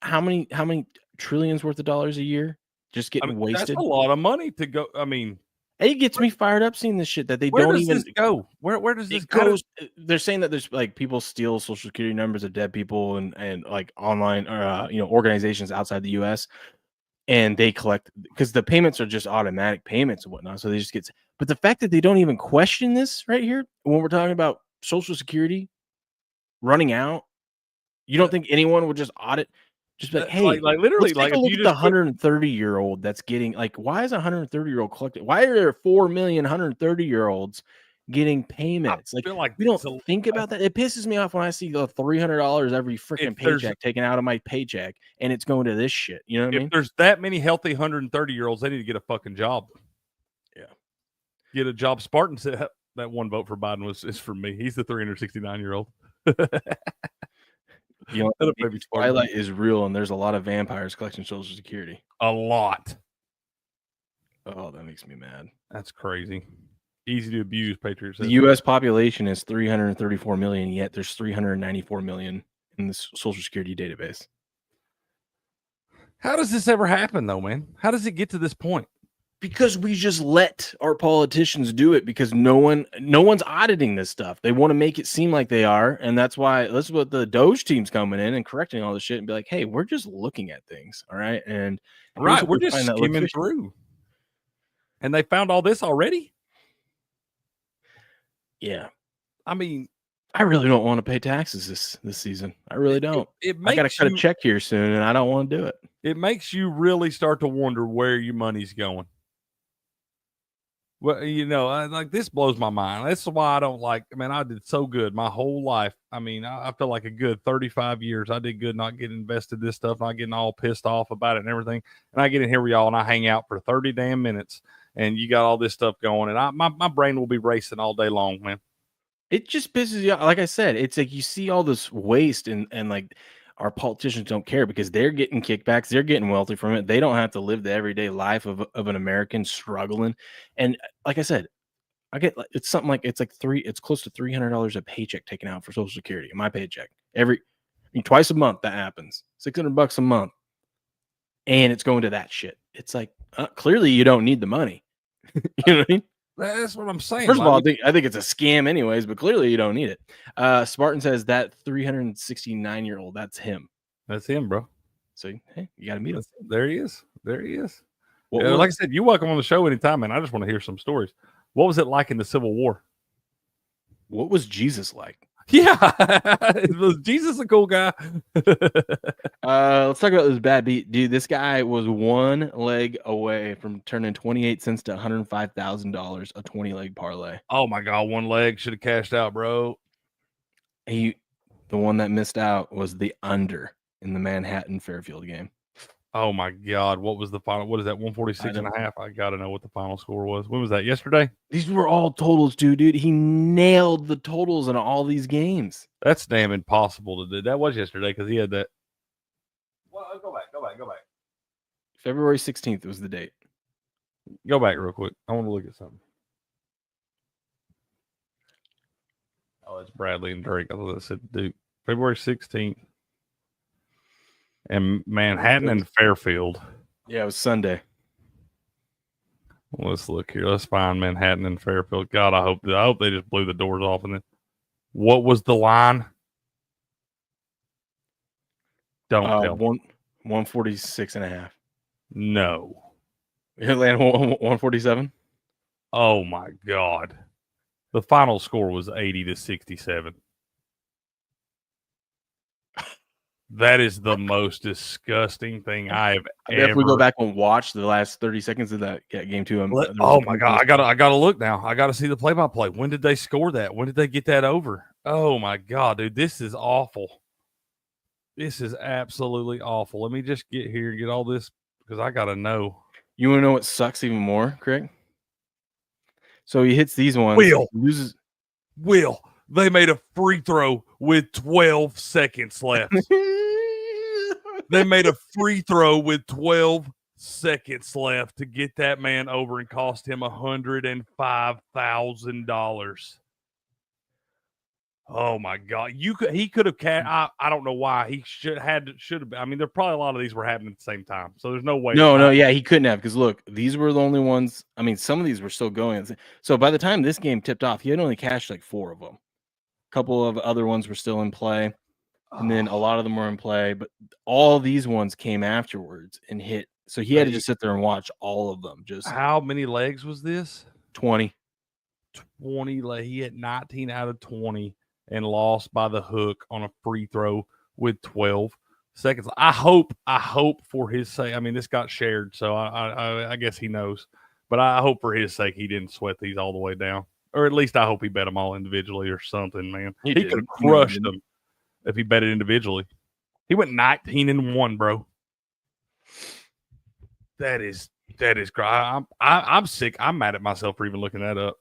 A: how many trillions worth of dollars a year just getting wasted.
B: That's a lot of money to go. I mean,
A: it gets me fired up seeing this shit that they
B: where
A: don't
B: does
A: even
B: this go. Where does this
A: go?
B: Go?
A: They're saying that there's like people steal social security numbers of dead people and like online or organizations outside the U.S. and they collect because the payments are just automatic payments and whatnot. So they just but the fact that they don't even question this right here when we're talking about social security running out, you don't think anyone would just audit? Just be like, hey,
B: like literally,
A: let's take a look at the 130-year-old that's getting like, why is a 130-year-old collecting? Why are there 4 million 130-year-olds getting payments? Like we don't think about that. It pisses me off when I see the $300 every freaking paycheck taken out of my paycheck and it's going to this shit. You know what I mean?
B: If there's that many healthy 130-year-olds, they need to get a fucking job.
A: Yeah,
B: get a job. Spartan said that one vote for Biden is for me. He's the 369-year-old.
A: You know, Twilight is real, and there's a lot of vampires collecting Social Security.
B: A lot.
A: Oh, that makes me mad.
B: That's crazy. Easy to abuse, Patriots.
A: The U.S. population is 334 million, yet there's 394 million in the Social Security database.
B: How does this ever happen, though, man? How does it get to this point?
A: Because we just let our politicians do it because no one's auditing this stuff. They want to make it seem like they are, and that's why that's what the Doge team's coming in and correcting all this shit and be like, hey, we're just looking at things, all right? And
B: we're just skimming through. And they found all this already?
A: Yeah.
B: I mean,
A: I really don't want to pay taxes this season. I really don't. I got to cut a check here soon, and I don't want to do it.
B: It makes you really start to wonder where your money's going. Well, like this blows my mind. That's why I don't like. I mean, I did so good my whole life. I mean, I feel like a good 35 years. I did good not getting invested in this stuff, not getting all pissed off about it and everything. And I get in here with y'all and I hang out for 30 damn minutes, and you got all this stuff going, and my brain will be racing all day long, man.
A: It just pisses you off. Like I said, it's like you see all this waste and like our politicians don't care because they're getting kickbacks. They're getting wealthy from it. They don't have to live the everyday life of an American struggling. And like I said, it's something like it's close to $300 a paycheck taken out for Social Security. My paycheck twice a month that happens. $600 a month, and it's going to that shit. It's like clearly you don't need the money. You know what I mean?
B: That's what I'm saying.
A: First of all, I think it's a scam anyways, but clearly you don't need it. Spartan says that 369-year-old, that's him.
B: That's him, bro.
A: So, hey, you got to meet him.
B: There he is. Like I said, you're welcome on the show anytime, man. I just want to hear some stories. What was it like in the Civil War?
A: What was Jesus like?
B: Yeah. Was Jesus a cool guy?
A: Let's talk about this bad beat. Dude, this guy was one leg away from turning 28 cents to $105,000, a 20-leg parlay.
B: Oh, my God. One leg should have cashed out, bro.
A: The one that missed out was the under in the Manhattan-Fairfield game.
B: Oh, my God. What was the final? What is that, 146 and a half? I got to know what the final score was. When was that, yesterday?
A: These were all totals, dude. He nailed the totals in all these games.
B: That's damn impossible to do. That was yesterday because he had that. Well, go back.
A: February 16th was the date.
B: Go back real quick. I want to look at something. Oh, it's Bradley and Drake. I thought that said Duke. February 16th. And Manhattan and Fairfield.
A: Yeah, it was Sunday.
B: Let's look here. Let's find Manhattan and Fairfield. God, I hope they just blew the doors off. And then, what was the line? Don't tell.
A: 146 and a half.
B: No.
A: Atlanta 147.
B: Oh my God. The final score was 80-67. That is the most disgusting thing I have
A: I bet
B: ever.
A: if we go back and watch the last 30 seconds of that game too.
B: Oh my God. I gotta look now. I gotta see the play-by-play. When did they score that? When did they get that over? Oh my God, dude. This is awful. This is absolutely awful. Let me just get here and get all this because I gotta know.
A: You want to know what sucks even more, Craig? So he hits these ones. Loses.
B: They made a free throw with 12 seconds left. They made a free throw with 12 seconds left to get that man over and cost him $105,000. Oh my God! He could have. I don't know why he should have. I mean, there probably a lot of these were happening at the same time, so there's no way.
A: No, yeah, he couldn't have because look, these were the only ones. I mean, some of these were still going. So by the time this game tipped off, he had only cashed like 4 of them. A couple of other ones were still in play, and then a lot of them were in play. But all these ones came afterwards and hit. So he had to just sit there and watch all of them. Just
B: how many legs was this?
A: 20.
B: 20. He had 19 out of 20. And lost by the hook on a free throw with 12 seconds. I hope for his sake. I mean, this got shared, so I guess he knows. But I hope for his sake he didn't sweat these all the way down. Or at least I hope he bet them all individually or something, man. He could have crushed them if he bet it individually. He went 19-1, bro. That is I'm sick. I'm mad at myself for even looking that up.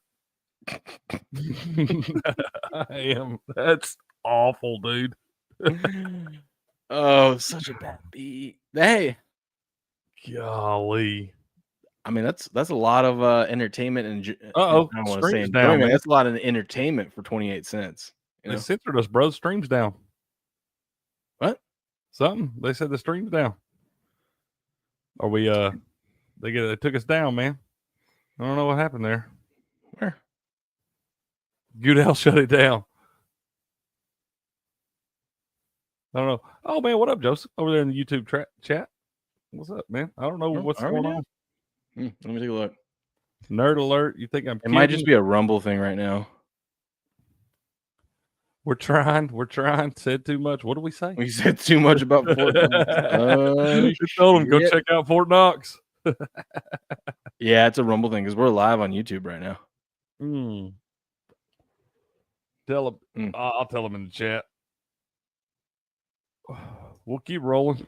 B: I am. That's awful, dude.
A: Oh, such a bad beat. Hey,
B: golly.
A: I mean, that's a lot of entertainment and I don't want to say
B: down, man.
A: That's a lot of entertainment for 28 cents.
B: They censored us, bro. Streams down.
A: What?
B: Something. They said the stream's down. Are we they took us down, man. I don't know what happened there.
A: Where?
B: Goodell shut it down. I don't know. Oh man, what up, Joseph? Over there in the YouTube chat. What's up, man? I don't know what's going on.
A: Let me take a look.
B: Nerd alert. You think I'm kidding?
A: It might just be a Rumble thing right now.
B: We're trying. Said too much. What do we say?
A: We said too much about Fort Knox.
B: You told him go check out Fort Knox.
A: Yeah, it's a Rumble thing because we're live on YouTube right now.
B: Tell him. I'll tell him in the chat. We'll keep rolling.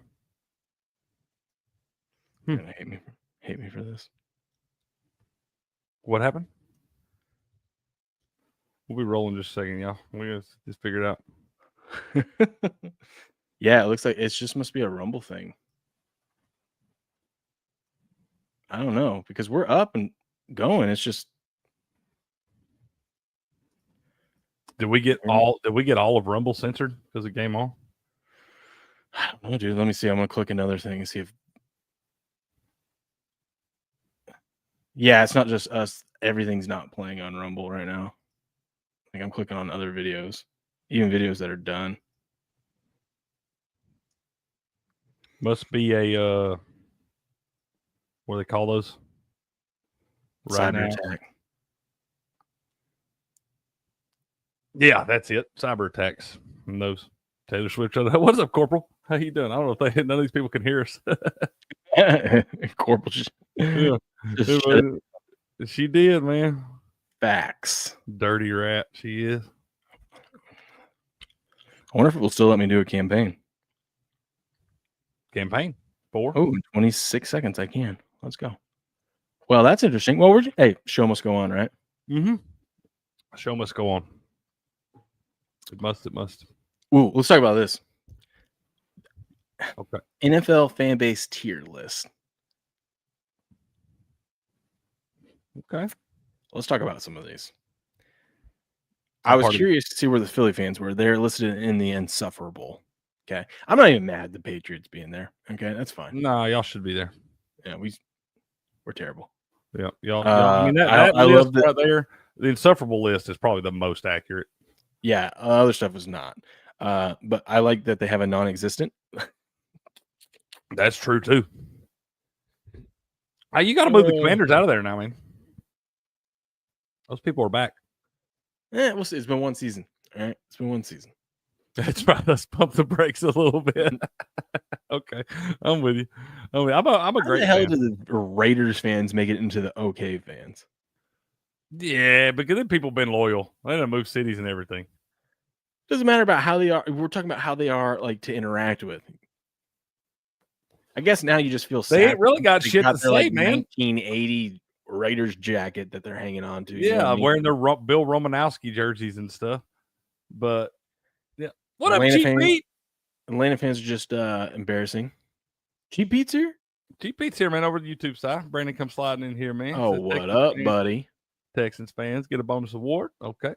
A: You're gonna hate me for this.
B: What happened? We'll be rolling just a second, y'all. We just figure it out.
A: Yeah, it looks like it just must be a Rumble thing. I don't know because we're up and going. It's just.
B: Did we get all of Rumble censored because of Game On?
A: I don't know, dude. Let me see. I'm gonna click another thing and see if. Yeah, it's not just us. Everything's not playing on Rumble right now. Like I'm clicking on other videos, even videos that are done.
B: Must be a what do they call those?
A: Cyber attack.
B: Yeah, that's it. Cyber attacks and those. Taylor Swift. What's up, Corporal? How you doing? I don't know if none of these people can hear us.
A: Corporal.
B: She did, man.
A: Facts.
B: Dirty rat. She is.
A: I wonder if it will still let me do a campaign.
B: Campaign? 4?
A: Oh, 26 seconds. I can. Let's go. Well, that's interesting. Well, hey, show must go on, right?
B: Mm-hmm. Show must go on. It must.
A: Ooh, let's talk about this.
B: Okay.
A: NFL fan base tier list.
B: Okay.
A: Let's talk about some of these. I was curious to see where the Philly fans were. They're listed in the insufferable. Okay. I'm not even mad the Patriots being there. Okay. That's fine.
B: No, y'all should be there.
A: Yeah, we're terrible.
B: Yeah. Y'all I mean, that
A: I
B: list
A: love that
B: right there. The insufferable list is probably the most accurate.
A: Yeah. Other stuff is not. But I like that they have a non-existent.
B: That's true too. You got to move the Commanders out of there now, man. Those people are back.
A: We'll see. It's been one season. All right. It's been one season.
B: That's right. Let's pump the brakes a little bit. Okay, I'm with you. I'm a great
A: How the hell
B: fan.
A: did the Raiders fans make it into the OK fans?
B: Yeah, because then people been loyal. They done move cities and everything.
A: Doesn't matter about how they are. We're talking about how they are like to interact with. I guess now you just feel sad.
B: They ain't really got shit to
A: their,
B: say, man.
A: 1980 Raiders jacket that they're hanging on to.
B: Yeah, wearing their Bill Romanowski jerseys and stuff. But yeah, what
A: Atlanta
B: up, Cheap
A: fans,
B: Pete?
A: Atlanta fans are just embarrassing. Cheap Pete's here.
B: Cheap Pete's here, man. Over the YouTube side. Brandon, come sliding in here, man.
A: Oh,
B: Says,
A: what
B: Texans
A: up,
B: fans,
A: buddy?
B: Texans fans get a bonus award. Okay.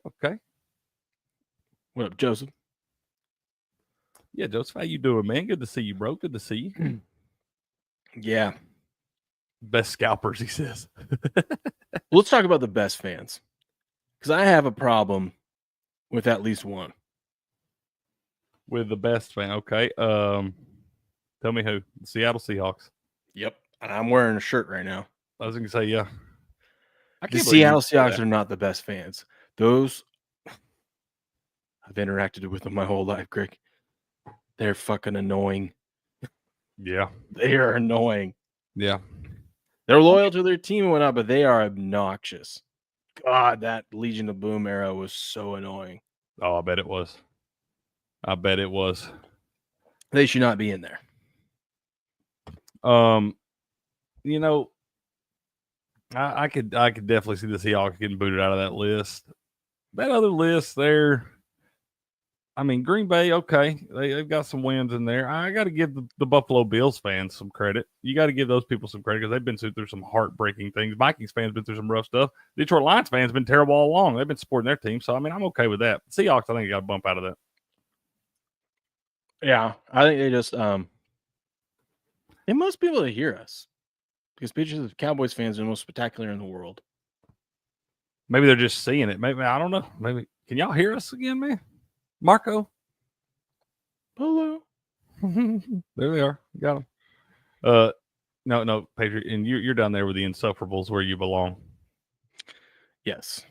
A: What up, Joseph?
B: Yeah, Joseph, how you doing, man? Good to see you, bro. Good to see you.
A: Yeah.
B: Best scalpers, he says.
A: Let's talk about the best fans, because I have a problem with at least one.
B: With the best fan. Okay. Tell me who. The Seattle Seahawks.
A: Yep. And I'm wearing a shirt right now.
B: I was going to say, yeah.
A: The Seattle Seahawks are not the best fans. Those, I've interacted with them my whole life, Greg. They're fucking annoying.
B: Yeah.
A: They are annoying.
B: Yeah.
A: They're loyal to their team and whatnot, but they are obnoxious. God, that Legion of Boom era was so annoying.
B: Oh, I bet it was.
A: They should not be in there.
B: You know, I could definitely see the Seahawks getting booted out of that list. That other list there, I mean, Green Bay, okay, they've got some wins in there. I got to give the Buffalo Bills fans some credit. You got to give those people some credit because they've been through some heartbreaking things. Vikings fans been through some rough stuff. Detroit Lions fans been terrible all along. They've been supporting their team, so I mean, I'm okay with that. Seahawks, I think, got a bump out of that.
A: Yeah, I think they just they must be able to hear us because pictures of Cowboys fans are the most spectacular in the world.
B: Maybe they're just seeing it. Maybe I don't know. Maybe can y'all hear us again, man? Marco,
A: hello.
B: There they are. Got them. No, Patriot, and you're down there with the Insufferables where you belong.
A: Yes,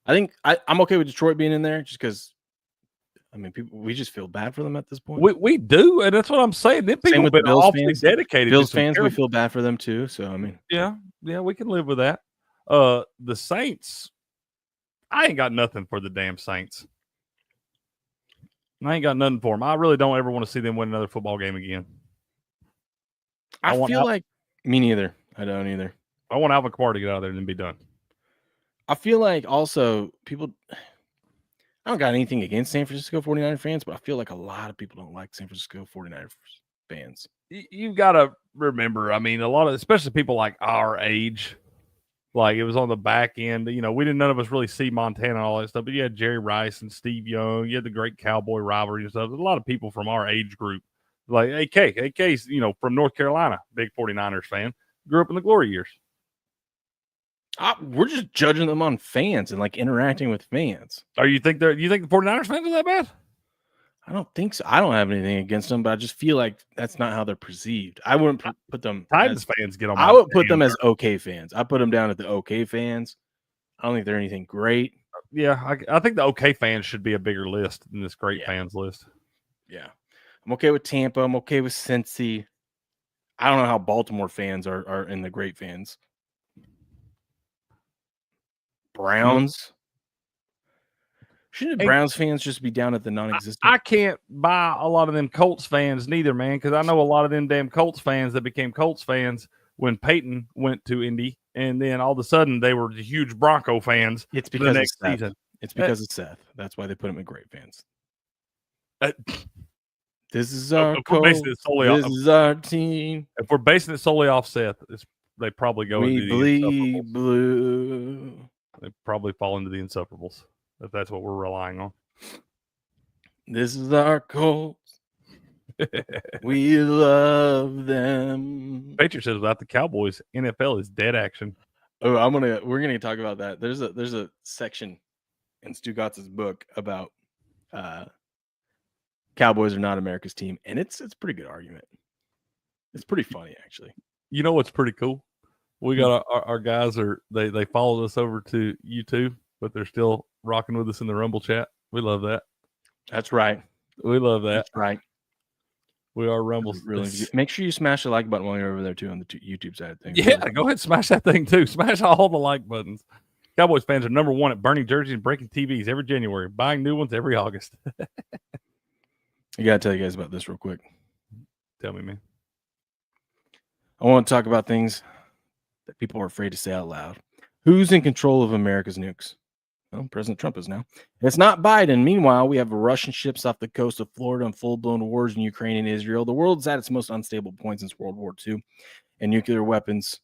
A: I think I'm okay with Detroit being in there just because. I mean, we just feel bad for them at this point.
B: We do, and that's what I'm saying. Then people have been awfully dedicated.
A: Bills fans, we feel bad for them too. So I mean,
B: yeah, we can live with that. The Saints, I ain't got nothing for the damn Saints. I ain't got nothing for them. I really don't ever want to see them win another football game again.
A: I feel like me neither. I don't either.
B: I want Alvin Kamara to get out of there and then be done.
A: I feel like also people. I don't got anything against San Francisco 49er fans, but I feel like a lot of people don't like San Francisco 49er fans.
B: You've got to remember, I mean, a lot of, especially people like our age, like it was on the back end. You know, none of us really see Montana and all that stuff, but you had Jerry Rice and Steve Young. You had the great Cowboy rivalry and stuff. There's a lot of people from our age group, like AK's, you know, from North Carolina, big 49ers fan, grew up in the glory years.
A: We're just judging them on fans and like interacting with fans.
B: You think the 49ers fans are that bad?
A: I don't think so. I don't have anything against them, but I just feel like that's not how they're perceived. I wouldn't put them.
B: Titans fans get on.
A: I would put them as okay fans. I put them down at the okay fans. I don't think they're anything great.
B: Yeah, I think the okay fans should be a bigger list than this great fans list.
A: Yeah, I'm okay with Tampa. I'm okay with Cincy. I don't know how Baltimore fans are in the great fans. Browns. Shouldn't Browns fans just be down at the non-existent?
B: I can't buy a lot of them Colts fans neither, man, because I know a lot of them damn Colts fans that became Colts fans when Peyton went to Indy, and then all of a sudden they were huge Bronco fans.
A: It's because the next season. It's because of Seth. That's why they put him in great fans. This is our this is our team.
B: If we're basing it solely off Seth, they probably go
A: we
B: into the
A: bleed blue.
B: They probably fall into the Insufferables if that's what we're relying on.
A: This is our Colts. We love them.
B: Patriot says without the Cowboys, NFL is dead action.
A: Oh, we're gonna talk about that. There's a section in Stu Gotz's book about Cowboys are not America's team, and it's a pretty good argument. It's pretty funny, actually.
B: You know what's pretty cool? We got our guys they followed us over to YouTube, but they're still rocking with us in the Rumble chat. We love that.
A: That's right.
B: We love that.
A: That's right.
B: We are Rumble.
A: Really, make sure you smash the like button while you're over there too on the YouTube side of things.
B: Yeah, go ahead, smash that thing too. Smash all the like buttons. Cowboys fans are number one at burning jerseys and breaking TVs every January, buying new ones every August.
A: I gotta tell you guys about this real quick.
B: Tell me, man.
A: I want to talk about things that people are afraid to say out loud. Who's in control of America's nukes? Well, President Trump is now. It's not Biden. Meanwhile, we have Russian ships off the coast of Florida and full-blown wars in Ukraine and Israel. The world's at its most unstable point since World War II. And nuclear weapons,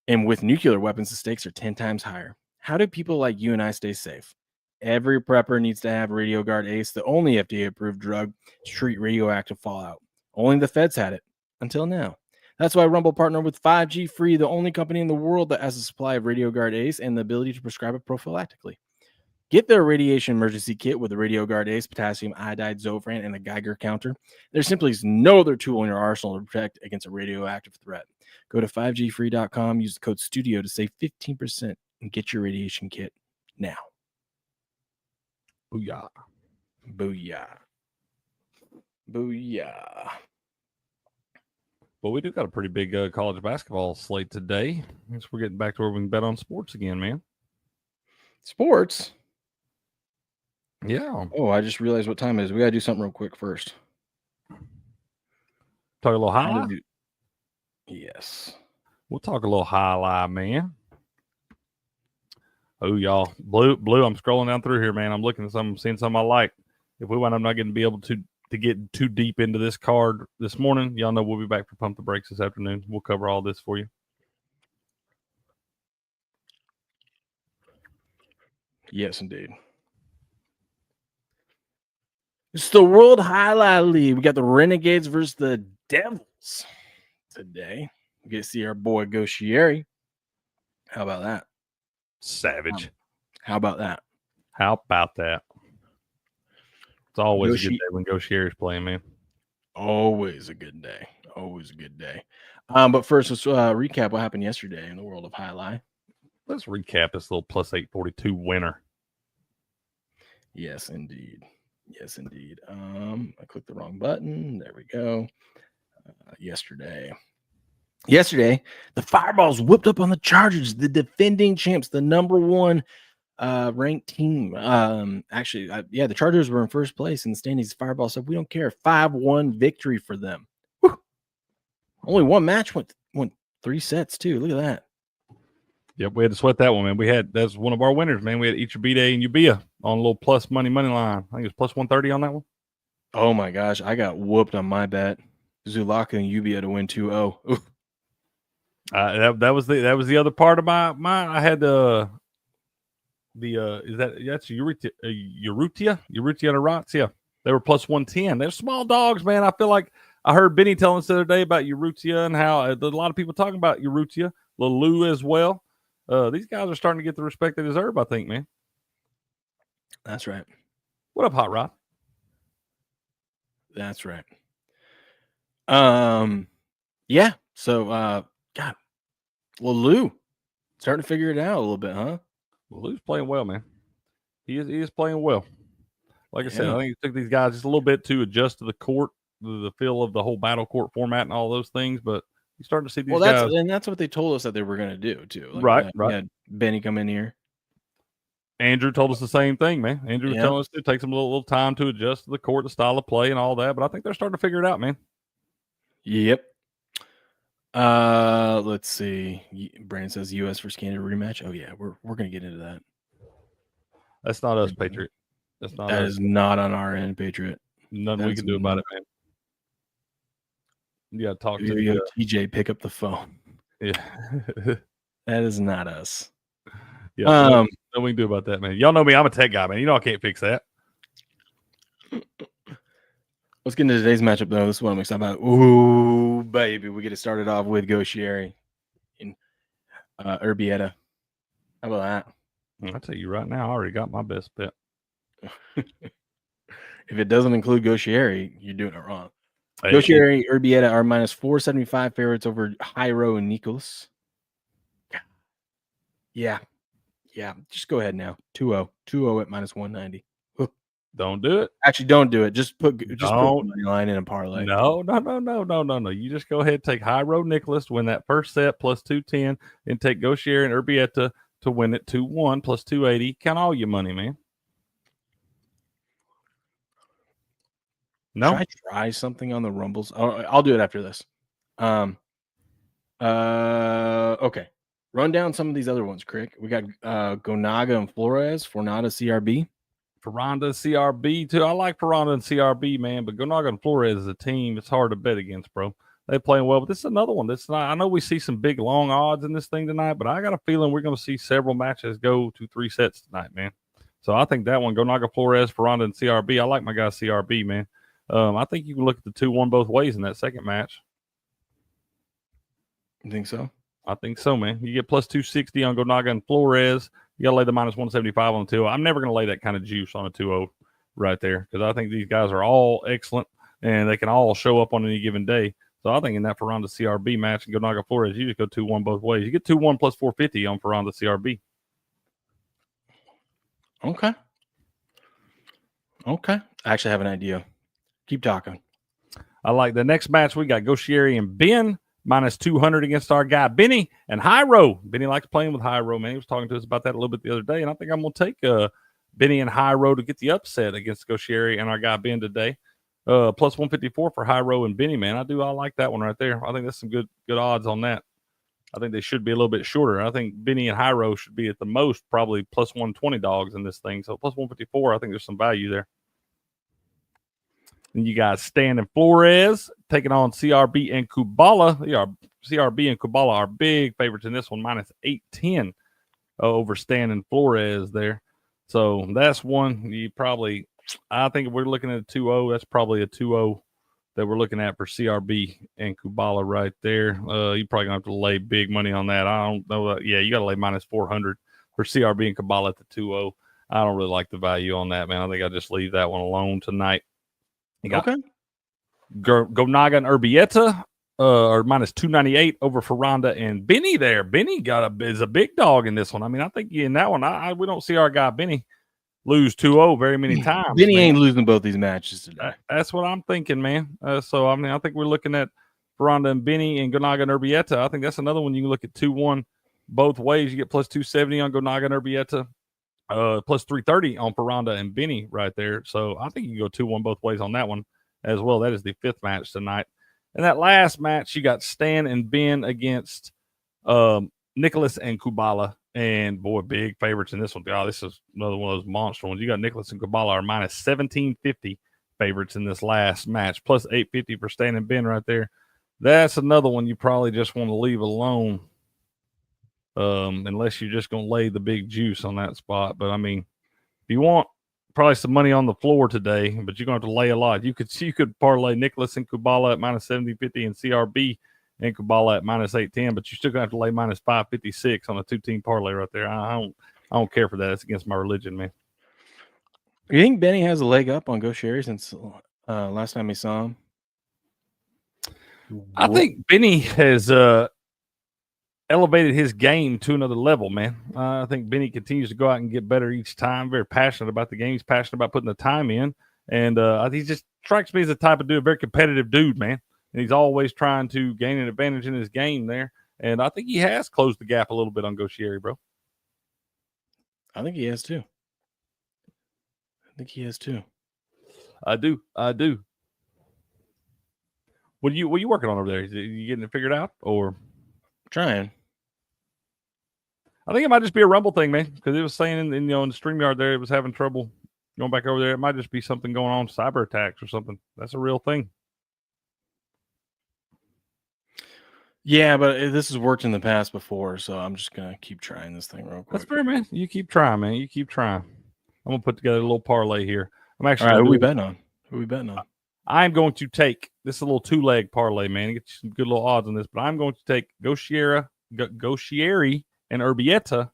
A: and with nuclear weapons, the stakes are 10 times higher. How do people like you and I stay safe? Every prepper needs to have RadioGuard Ace, the only FDA-approved drug to treat radioactive fallout. Only the feds had it until now. That's why Rumble partnered with 5G Free, the only company in the world that has a supply of RadioGuard Ace and the ability to prescribe it prophylactically. Get their radiation emergency kit with the RadioGuard Ace, potassium iodide, Zofran, and a Geiger counter. There simply is no other tool in your arsenal to protect against a radioactive threat. Go to 5gfree.com, use the code STUDIO to save 15% and get your radiation kit now.
B: Booyah.
A: Booyah. Booyah.
B: Well, we do got a pretty big college basketball slate today. I guess we're getting back to where we can bet on sports again, man.
A: Sports?
B: Yeah.
A: Oh, I just realized what time it is. We got to do something real quick first.
B: Talk a little highlight?
A: Yes.
B: We'll talk a little highlight, man. Oh, y'all. Blue, I'm scrolling down through here, man. I'm looking at something, seeing something I like. If we wind up not going to be able to get too deep into this card this morning, y'all know we'll be back for Pump the Brakes this afternoon. We'll cover all this for you.
A: Yes, indeed. It's the World Highlight League. We got the Renegades versus the Devils today. We get to see our boy Goshieri. How about that?
B: Savage.
A: How about that?
B: How about that? It's always a good day when Goshieri's playing, man.
A: Always a good day. Always a good day. But first, let's recap what happened yesterday in the world of Highlight.
B: Let's recap this little plus 842 winner.
A: Yes, indeed. Yes, indeed. I clicked the wrong button. There we go. Yesterday, the Fireballs whipped up on the Chargers, the defending champs, the number one ranked team. The Chargers were in first place in the standings. Fireballs said, "We don't care." 5-1 victory for them. Whew. Only one match went 3 sets too. Look at that.
B: Yep, we had to sweat that one, man. That's one of our winners, man. We had Ichibide and Ubia on a little plus money line. I think it was plus 130 on that one.
A: Oh my gosh, I got whooped on my bet. Zulaka and Ubia to win 2-0.
B: That was the other part of my I had that's Urrutia and Aratzia. They were plus 110. They're small dogs, man. I feel like I heard Benny telling us the other day about Urrutia and how a lot of people talking about Urrutia, Lulu as well. These guys are starting to get the respect they deserve, I think, man.
A: That's right.
B: What up, Hot Rod?
A: That's right. Yeah. So, God, Lulu starting to figure it out a little bit, huh?
B: Lulu's playing well, man. He is playing well. Like I said, I think it took these guys just a little bit to adjust to the court, the feel of the whole battle court format and all those things, but you're starting to see these guys.
A: And that's what they told us that they were going to do too. Like,
B: right.
A: We had Benny come in here.
B: Andrew told us the same thing, man. Andrew was telling us it takes them a little time to adjust to the court, the style of play, and all that. But I think they're starting to figure it out, man.
A: Yep. Let's see. Brandon says U.S. versus Canada rematch. Oh yeah, we're gonna get into that.
B: That's not us, Patriot. That
A: is not on our end, Patriot.
B: Nothing we can do about it, man. You gotta talk to
A: TJ. Pick up the phone.
B: Yeah,
A: that is not us.
B: Yeah, nothing we can do about that, man. Y'all know me. I'm a tech guy, man. You know I can't fix that.
A: Let's get into today's matchup, though. This is what I'm excited about. Ooh, baby. We get it started off with Goshieri in Urbieta. How about that?
B: I'll tell you right now, I already got my best bet.
A: If it doesn't include Goshieri, you're doing it wrong. Goshieri, Urbieta are minus 475 favorites over Jairo and Nicholas. Yeah. Just go ahead now. 2-0. 2-0 at minus 190.
B: Don't do it.
A: Actually, don't do it. Just put money line in a parlay.
B: No. You just go ahead and take High Road Nicholas to win that first set plus 210, and take Gauchieri and Urbieta to win it 2-1 plus 280. Count all your money, man. No,
A: Should I try something on the Rumbles? Oh, I'll do it after this. Okay. Run down some of these other ones, Crick. We got Gonaga and Flores, Fornada CRB.
B: Ferranda, CRB too. I like Ferranda and CRB, man, but Gonaga and Flores as a team, it's hard to bet against, bro. They playing well, but this is another one. That's not. I know we see some big long odds in this thing tonight, but I got a feeling we're going to see several matches go to 3 sets tonight, man. So I think that one, Gonaga, Flores, Ferranda, and CRB. I like my guy CRB, man. I think you can look at the 2-1 both ways in that second match.
A: You think so?
B: I think so, man. You get plus 260 on Gonaga and Flores. You got to lay the minus 175 on the 2-0. I'm never going to lay that kind of juice on a 2-0 right there because I think these guys are all excellent and they can all show up on any given day. So I think in that Ferranda CRB match and Gonaga Flores, you just go 2-1 both ways. You get 2-1 plus 450 on Ferranda CRB.
A: Okay. I actually have an idea. Keep talking.
B: I like the next match. We got Gauchieri and Ben minus 200 against our guy Benny and Hyro. Benny likes playing with Hyro, man. He was talking to us about that a little bit the other day, and I think I'm going to take Benny and Hyro to get the upset against Gauchieri and our guy Ben today. Plus 154 for Hyro and Benny, man. I like that one right there. I think that's some good odds on that. I think they should be a little bit shorter. I think Benny and Hyro should be at the most probably plus 120 dogs in this thing. So plus 154, I think there's some value there. And you got Stan and Flores taking on CRB and Kubala. CRB and Kubala are big favorites in this one, minus 810 over Stan and Flores there. So that's one I think if we're looking at a 2-0, that's probably a 2-0 that we're looking at for CRB and Kubala right there. You're probably going to have to lay big money on that. I don't know. Yeah, you got to lay minus 400 for CRB and Kubala at the 2-0. I don't really like the value on that, man. I think I'll just leave that one alone tonight. You got Gonaga and Urbieta are minus 298 over Ferranda and Benny there. Benny is a big dog in this one. I mean, I think in that one, we don't see our guy Benny lose 2-0 very many times.
A: Benny ain't losing both these matches today.
B: That's what I'm thinking, man. So, I mean, I think we're looking at Ferranda and Benny and Gonaga and Urbieta. I think that's another one you can look at 2-1 both ways. You get plus 270 on Gonaga and Urbieta. Plus 330 on Ferranda and Benny right there. So I think you can go 2-1 both ways on that one as well. That is the 5th match tonight. And that last match, you got Stan and Ben against Nicholas and Kubala. And, boy, big favorites in this one. Oh, this is another one of those monster ones. You got Nicholas and Kubala are minus 1750 favorites in this last match, plus 850 for Stan and Ben right there. That's another one you probably just want to leave alone. Unless you're just going to lay the big juice on that spot. But, I mean, if you want probably some money on the floor today, but you're going to have to lay a lot. You could parlay Nicholas and Kubala at minus 7050 and CRB and Kubala at minus 810, but you're still going to have to lay minus 556 on a 2-team parlay right there. I don't care for that. It's against my religion, man.
A: You think Benny has a leg up on Gauchieri since last time we saw him?
B: I think Benny has elevated his game to another level, man. I think Benny continues to go out and get better each time. Very passionate about the game. He's passionate about putting the time in. And he just strikes me as the type of dude, very competitive dude, man. And he's always trying to gain an advantage in his game there. And I think he has closed the gap a little bit on Gauchieri, bro.
A: I think he has too.
B: I do. What are you working on over there? Are you getting it figured out or
A: trying?
B: I think it might just be a Rumble thing, man, because it was saying in the StreamYard there it was having trouble going back over there. It might just be something going on, cyber attacks or something. That's a real thing.
A: Yeah, but this has worked in the past before, so I'm just going to keep trying this thing real quick.
B: That's fair, man. You keep trying, man. You keep trying. I'm going to put together a little parlay here. I'm actually.
A: All right, who we betting on?
B: I'm going to take this is a little 2-leg parlay, man. Get you some good little odds on this, but I'm going to take Gauchieri and Urbieta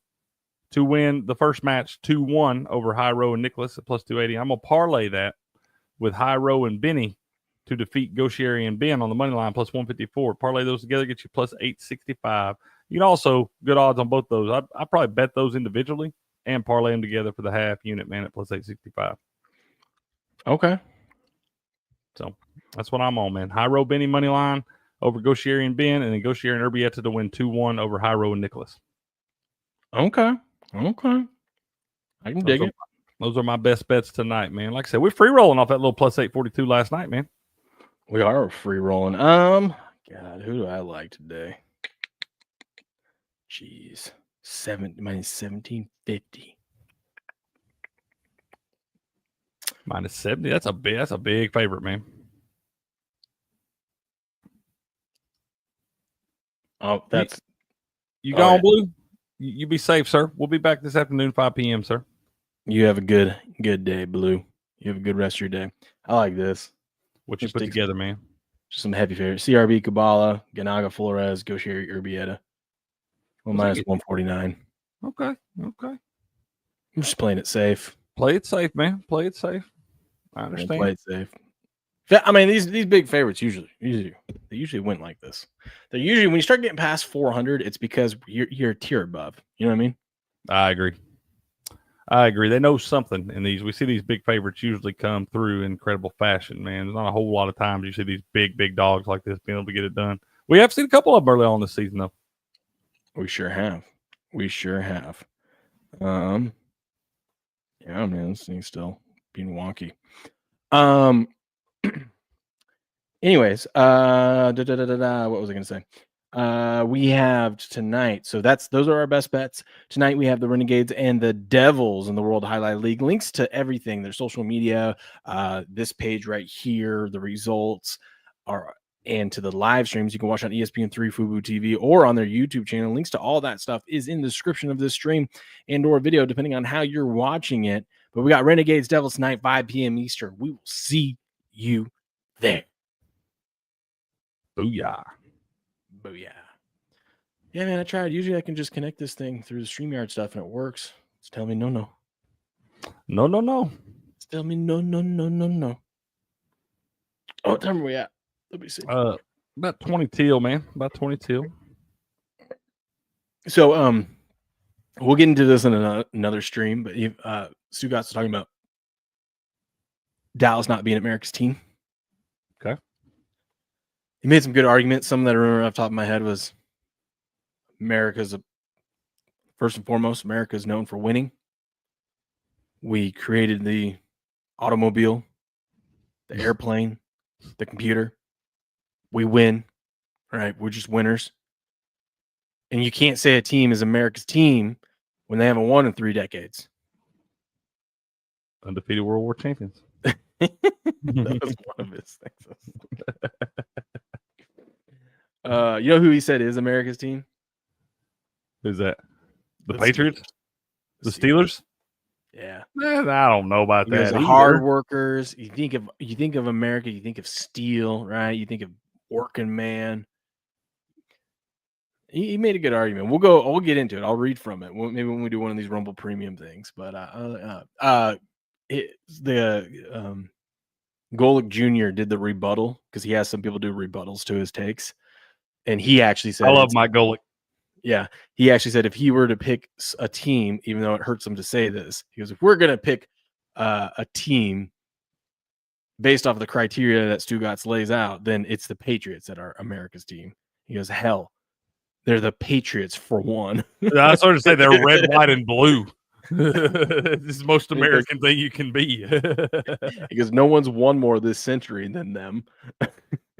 B: to win the first match 2-1 over Hyro and Nicholas at plus 280. I'm going to parlay that with Hyro and Benny to defeat Gauchieri and Ben on the money line plus 154. Parlay those together, get you plus 865. You can also good odds on both those. I probably bet those individually and parlay them together for the half unit, man, at plus 865.
A: Okay.
B: So that's what I'm on, man. High Row Benny money line over Gauchieri and Ben, and then Gauchieri and Urbieta to win 2-1 over High Row and Nicholas.
A: Okay. I can dig it.
B: Those are my best bets tonight, man. Like I said, we're free rolling off that little plus 842 last night, man.
A: We are free rolling. God, who do I like today? Jeez. Minus 1750.
B: Minus 70. That's a big favorite, man.
A: Oh, that's
B: you gone, Blue? You be safe, sir. We'll be back this afternoon, 5 p.m., sir.
A: You have a good day, Blue. You have a good rest of your day. I like this.
B: What you put together, man?
A: Just some heavy favorites. CRB, Kabbalah, Ganaga, Flores, Gauchieri, Urbieta. Well, minus 149.
B: Okay.
A: I'm just playing it safe.
B: Play it safe, man. Play it safe. I understand.
A: Play it safe. I mean, these big favorites usually win like this. They're usually, when you start getting past 400, it's because you're a tier above. You know what I mean?
B: I agree. They know something in these. We see these big favorites usually come through in incredible fashion, man. There's not a whole lot of times you see these big dogs like this being able to get it done. We have seen a couple of them early on this season, though.
A: We sure have. Yeah, man, this thing's still being wonky. Anyways, what was I going to say? We have tonight. So those are our best bets. Tonight we have the Renegades and the Devils in the World Highlight League. Links to everything, their social media, this page right here, the results are, and to the live streams you can watch on ESPN 3, FUBO TV, or on their YouTube channel. Links to all that stuff is in the description of this stream and or video, depending on how you're watching it. But we got Renegades Devils tonight, 5 p.m. Eastern. We will see you there.
B: Booyah.
A: Yeah, man, I tried. Usually I can just connect this thing through the StreamYard stuff and it works. It's telling me no.
B: No.
A: It's telling me no. Oh, what time are we at? Let me see.
B: About 20 till, man. About 20 till.
A: So, we'll get into this in another stream, but Stu Gotts was talking about Dallas not being America's team.
B: Okay.
A: He made some good arguments. Some that I remember off the top of my head was first and foremost, America is known for winning. We created the automobile, the airplane, the computer. We win, right? We're just winners. And you can't say a team is America's team when they haven't won in 3 decades.
B: Undefeated World War champions.
A: That was one of his things. You know who he said is America's team?
B: Who's that? The Patriots? The Steelers?
A: Yeah.
B: Man, I don't know about that.
A: The hard workers. You think of America, you think of steel, right? You think of working man. He made a good argument. We'll get into it. I'll read from it. Maybe when we do one of these Rumble Premium things. But Golick Jr. did the rebuttal because he has some people do rebuttals to his takes. And he actually said,
B: I love Mike Golick.
A: Yeah. He actually said if he were to pick a team, even though it hurts him to say this, he goes, if we're going to pick a team based off of the criteria that Stu Gotts lays out, then it's the Patriots that are America's team. He goes, hell, they're the Patriots for one.
B: I started to say they're red, white, and blue. This is the most American thing you can be.
A: Because no one's won more this century than them.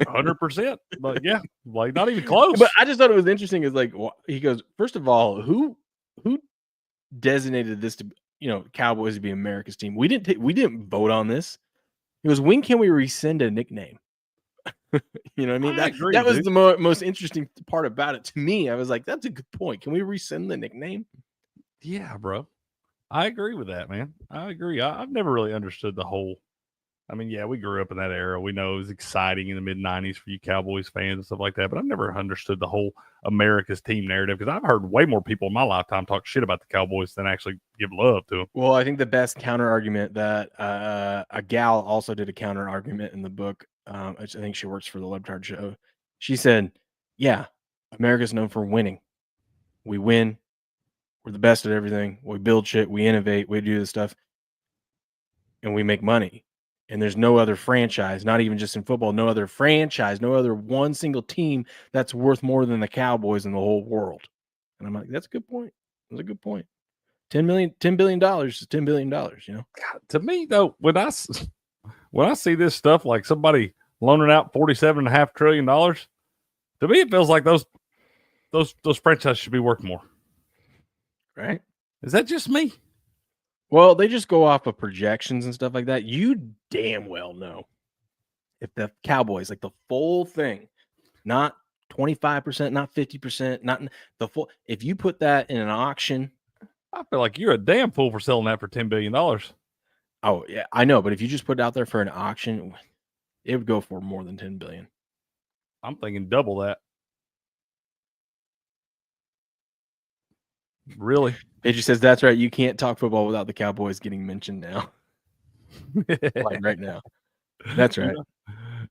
B: 100%. But yeah, like not even close.
A: But I just thought it was interesting. Is like he goes, first of all, who designated this to, Cowboys to be America's team? We didn't vote on this. He goes, when can we rescind a nickname? You know what I mean? That was the most interesting part about it to me. I was like, that's a good point. Can we rescind the nickname?
B: Yeah, bro. I agree with that, man. I agree. I've never really understood the whole. I mean, yeah, we grew up in that era. We know it was exciting in the mid-'90s for you Cowboys fans and stuff like that. But I've never understood the whole America's team narrative because I've heard way more people in my lifetime talk shit about the Cowboys than actually give love to them.
A: Well, I think the best counter argument that a gal also did a counter argument in the book. I think she works for the Lebtard Show. She said, yeah, America's known for winning. We win. We're the best at everything. We build shit. We innovate. We do this stuff. And we make money. And there's no other franchise, not even just in football, no other franchise, no other one single team that's worth more than the Cowboys in the whole world. And I'm like, that's a good point. That's a good point. $10 billion is $10 billion, you know?
B: God, to me, though, when I see this stuff like somebody loaning out $47.5 trillion, to me, it feels like those franchises should be worth more.
A: Right?
B: Is that just me?
A: Well, they just go off of projections and stuff like that. You damn well know if the Cowboys, like the full thing, not 25%, not 50%, not the full. If you put that in an auction,
B: I feel like you're a damn fool for selling that for $10 billion.
A: oh yeah, I know. But if you just put it out there for an auction, it would go for more than $10 billion.
B: I'm thinking double that. Really?
A: It just says that's right. You can't talk football without the Cowboys getting mentioned now. Like right now. That's right.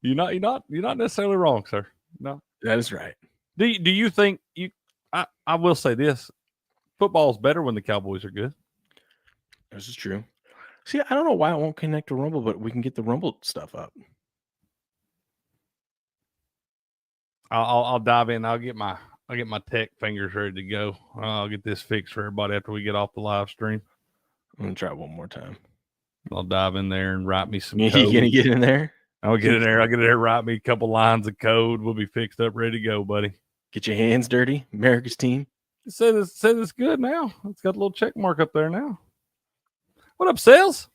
B: You're not necessarily wrong, sir. No,
A: that is right.
B: Do you think you? I will say this: football's better when the Cowboys are good.
A: This is true. See, I don't know why it won't connect to Rumble, but we can get the Rumble stuff up.
B: I'll dive in. I'll get my tech fingers ready to go. I'll get this fixed for everybody after we get off the live stream.
A: I'm gonna try it one more time.
B: I'll dive in there and write me some
A: You
B: code.
A: gonna get in there?
B: I'll get in there. I'll get in there, write me a couple lines of code. We'll be fixed up, ready to go, buddy.
A: Get your hands dirty. America's team.
B: It says it's good now. It's got a little check mark up there now. What up, Sales?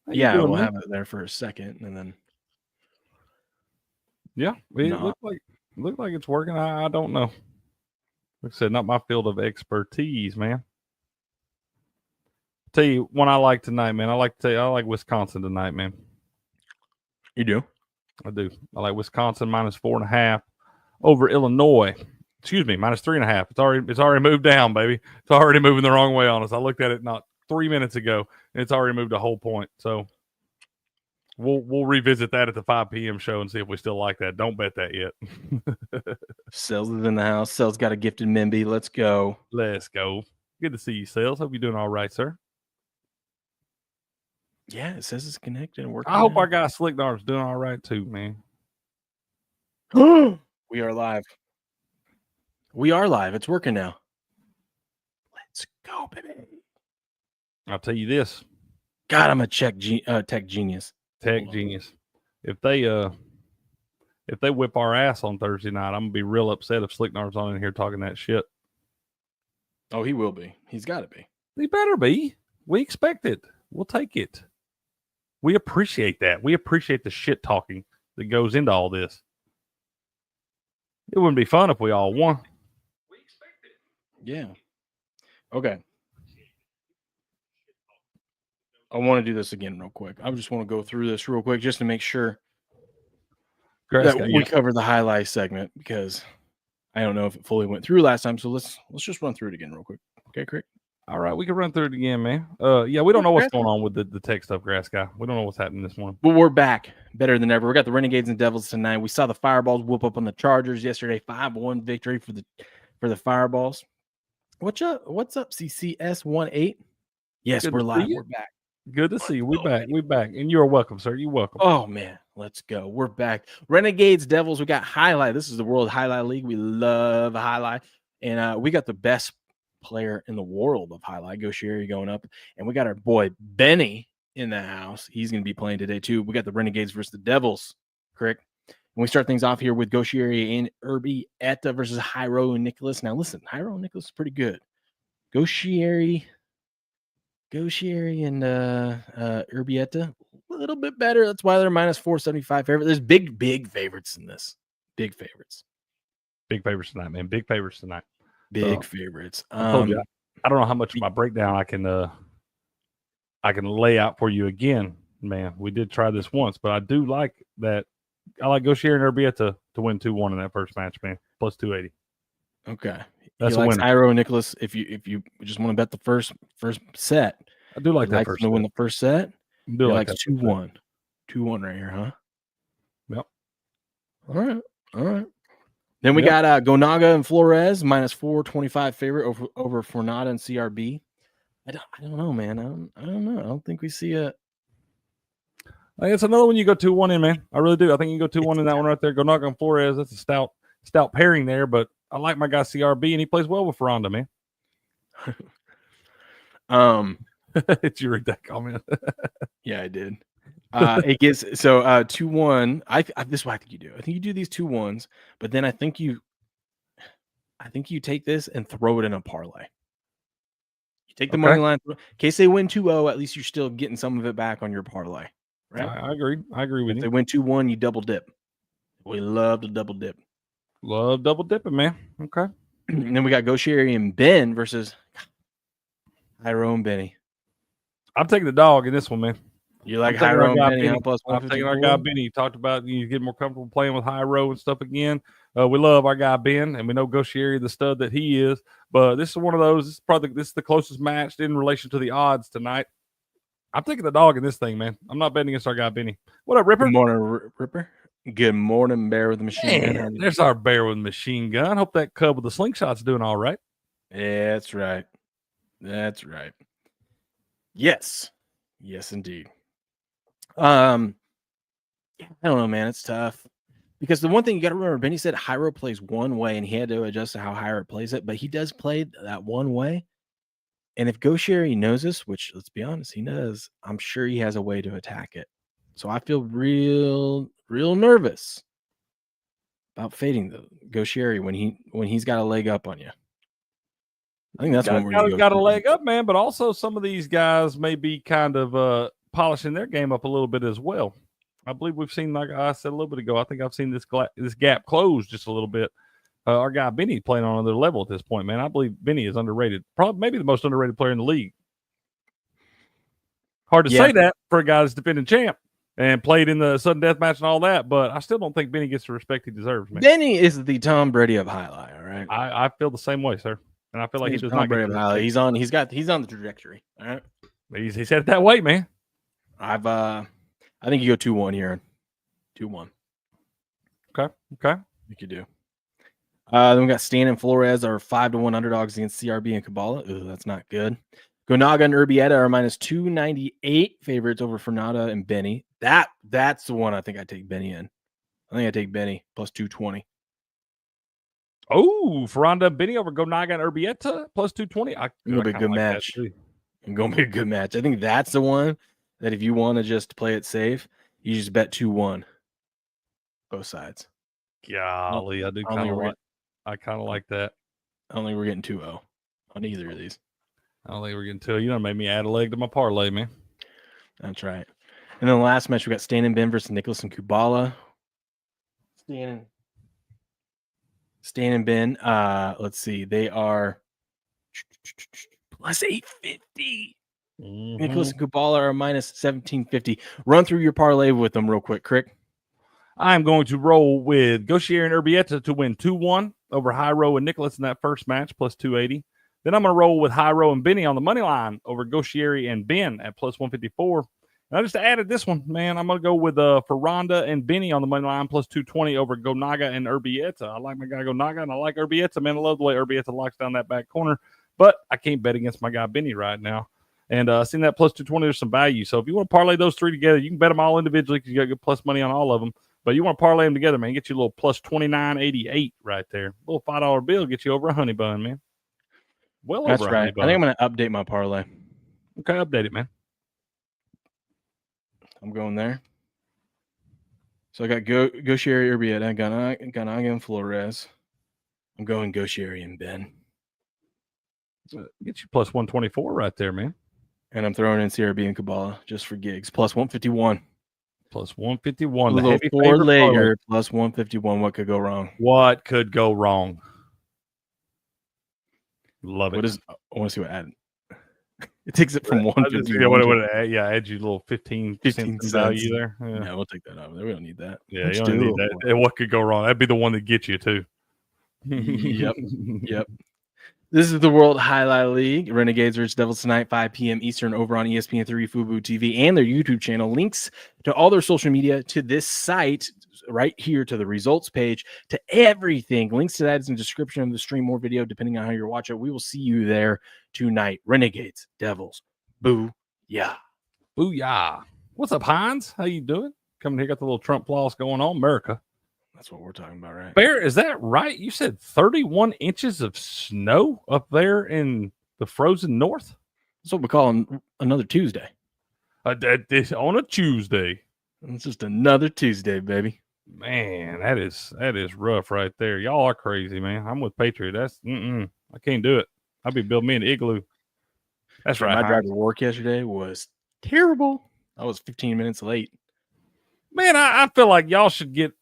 A: Yeah, we'll have it there for a second, and then
B: yeah, it looked like it's working. I don't know. Like I said, not my field of expertise, man. Tell you one I like tonight, man. I like Wisconsin tonight, man.
A: You do?
B: I do. I like Wisconsin minus 4.5 over Illinois. Excuse me, minus 3.5. It's already moved down, baby. It's already moving the wrong way on us. I looked at it not 3 minutes ago, and it's already moved a whole point. So we'll revisit that at the 5 p.m. show and see if we still like that. Don't bet that yet.
A: Sales is in the house. Sales got a gifted Memby. Let's go.
B: Let's go. Good to see you, Sales. Hope you're doing all right, sir.
A: Yeah, it says it's connected and working.
B: I hope our guy Slick Dart's doing all right too, man.
A: We are live. We are live. It's working now. Let's go, baby.
B: I'll tell you this.
A: God, I'm a tech genius.
B: Tech genius. If they whip our ass on Thursday night, I'm gonna be real upset if Slicknar's on in here talking that shit.
A: Oh, he will be. He's got to be.
B: He better be. We expect it. We'll take it. We appreciate that. We appreciate the shit talking that goes into all this. It wouldn't be fun if we all won. We expect it.
A: Yeah. Okay. I want to do this again real quick. I just want to go through this real quick just to make sure that we cover the highlight segment, because I don't know if it fully went through last time. So let's just run through it again real quick. Okay, Crick?
B: All right, we can run through it again, man. Yeah, we don't know what's going on with the tech stuff, Grass Guy. We don't know what's happening this morning.
A: But we're back better than ever. We got the Renegades and Devils tonight. We saw the Fireballs whoop up on the Chargers yesterday. 5-1 victory for the Fireballs. What's up, CCS18? Yes, we're live. We're back.
B: Good to see you. We're back. We're back. And you're welcome, sir. You're welcome.
A: Oh, man. Let's go. We're back. Renegades, Devils. We got Highlight. This is the World Highlight League. We love Highlight. And we got the best player in the world of Highlight, Goshieri, going up. And we got our boy Benny in the house. He's going to be playing today, too. We got the Renegades versus the Devils. Correct? And we start things off here with Goshieri and Urbieta versus Jairo and Nicholas. Now, listen, Jairo and Nicholas is pretty good. Goshieri and Urbieta, a little bit better. That's why they're minus 475 favorite. There's big favorites in this. Big favorites.
B: Big favorites tonight, man. Big favorites tonight.
A: Big favorites.
B: I told you, I don't know how much of my breakdown I can lay out for you again, man. We did try this once, but I do like that. I like Goshieri and Urbieta to win 2-1 in that first match, man. Plus 280.
A: Okay.
B: That's
A: he
B: a
A: likes
B: winner.
A: Jairo and Nicholas. If you just want to bet the first set,
B: I do like that
A: likes
B: first
A: to win the first set.
B: I do
A: He
B: like
A: likes
B: that
A: 2-1. 2-1 right here, huh?
B: Yep.
A: All right. Then we got Gonaga and Flores minus 425 favorite over Fornada and CRB. I don't know, man. I don't know. I don't think we see a.
B: I think it's another one you go 2-1 in, man. I really do. I think you can go 2-1 in that one right there. Go knock on Flores. That's a stout pairing there, but I like my guy CRB, and he plays well with Ferranda, man. Did you read that comment?
A: Yeah, I did. It gets 2-1. This is what I think you do. I think you do these 2-1s, but then I think you take this and throw it in a parlay. You take the money line in case they win 2-0. At least you're still getting some of it back on your parlay. Right?
B: I agree. I agree with you.
A: If they win 2-1, you double dip. We love to double dip.
B: Love double dipping, man. Okay.
A: And then we got Goshieri and Ben versus Hyro and Benny.
B: I'm taking the dog in this one, man.
A: You like Hyro and Benny plus
B: I'm taking our guy Benny. You talked about you get more comfortable playing with Hyro and stuff again. We love our guy Ben, and we know Goshieri, the stud that he is. But this is one of those. This is the closest match in relation to the odds tonight. I'm taking the dog in this thing, man. I'm not betting against our guy Benny. What up, Ripper?
A: Good morning, Ripper. Good morning, Bear with the machine gun.
B: There's our Bear with the machine gun. Hope that cub with the slingshot's doing all right.
A: Yeah, that's right. That's right. Yes. Yes, indeed. I don't know, man. It's tough. Because the one thing you got to remember, Benny said Hyro plays one way, and he had to adjust to how Hyro plays it, but he does play that one way. And if Goshieri knows this, which let's be honest, he does, I'm sure he has a way to attack it. So I feel real nervous about fading the Goshieri when he's got a leg up on you. I think that's one where you
B: got a leg up, man. But also some of these guys may be kind of polishing their game up a little bit as well. I believe we've seen, like I said a little bit ago, I think I've seen this gap close just a little bit. Our guy Benny playing on another level at this point, man. I believe Benny is underrated. Probably maybe the most underrated player in the league. Hard to say that for a guy that's defending champ and played in the sudden death match and all that, but I still don't think Benny gets the respect he deserves, man.
A: Benny is the Tom Brady of Jai-Alai, all right?
B: I feel the same way, sir. And I feel like he does not get the
A: respect. He's on the trajectory. All right.
B: He said it that way, man.
A: I think you go 2-1 here. 2-1.
B: Okay.
A: You could do. Then we got Stan and Flores are 5-1 underdogs against CRB and Kabbalah. Ooh, that's not good. Gonaga and Urbieta are minus 298 favorites over Fernanda and Benny. That's the one I think I take Benny in. I think I take Benny plus 220.
B: Oh, Ferranda and Benny over Gonaga and Urbieta plus 220.
A: It's going to be a good match. It's going to be a good match. I think that's the one that if you want to just play it safe, you just bet 2-1. Both sides.
B: Golly, I do kind of like. I kind of like that.
A: I don't think we're getting 2-0 on either of these.
B: I don't think we're getting 2-0. You done made me add a leg to my parlay, man.
A: That's right. And then the last match, we got Stan and Ben versus Nicholas and Kubala. Stan and Ben. Let's see. They are plus 850. Mm-hmm. Nicholas and Kubala are minus 1750. Run through your parlay with them real quick, Crick.
B: I'm going to roll with Goshieri and Urbieta to win 2-1 over Hyro and Nicholas in that first match, plus 280. Then I'm going to roll with Hyro and Benny on the money line over Goshieri and Ben at plus 154. And I just added this one, man. I'm going to go with Ferranda and Benny on the money line, plus 220 over Gonaga and Urbieta. I like my guy Gonaga, and I like Urbieta, man. I love the way Urbieta locks down that back corner. But I can't bet against my guy Benny right now. And seeing that plus 220, there's some value. So if you want to parlay those three together, you can bet them all individually because you got good plus money on all of them. But you want to parlay them together, man. Get you a little plus 29.88 right there. A little $5 bill get you over a honey bun, man. Well,
A: that's right. I think I'm going to update my parlay.
B: Okay, update it, man.
A: I'm going there. So I got Goshieri, Urbieta, Gonaga, and Flores. I'm going Goshieri and Ben.
B: Get you plus 124 right there, man.
A: And I'm throwing in CRB and Kabbalah just for gigs. Plus 151.
B: Plus 151.
A: A little four-legger plus 151. What could go wrong?
B: What could go wrong? Love it.
A: I want to see what added. It takes it from 151.
B: Yeah, add you a little 15
A: cents
B: value there.
A: Yeah, we'll take that out. We don't need that.
B: Yeah, you don't need that. And what could go wrong? That'd be the one that gets you, too.
A: Yep. This is the World Jai-Alai League. Renegades versus Devils tonight, 5 p.m. Eastern over on ESPN 3, FUBO TV, and their YouTube channel. Links to all their social media, to this site right here, to the results page, to everything. Links to that is in the description of the stream or video, depending on how you're watching. We will see you there tonight. Renegades, Devils, boo, yeah.
B: Booyah. What's up, Hines? How you doing? Coming here, got the little Trump applause going on. America.
A: That's what we're talking about, right?
B: Bear, is that right? You said 31 inches of snow up there in the frozen north?
A: That's what we call another Tuesday.
B: This on a Tuesday.
A: It's just another Tuesday, baby.
B: Man, that is rough right there. Y'all are crazy, man. I'm with Patriot. That's I can't do it. I'll be building me an igloo. That's right.
A: My drive to work yesterday was terrible. I was 15 minutes late.
B: Man, I feel like y'all should get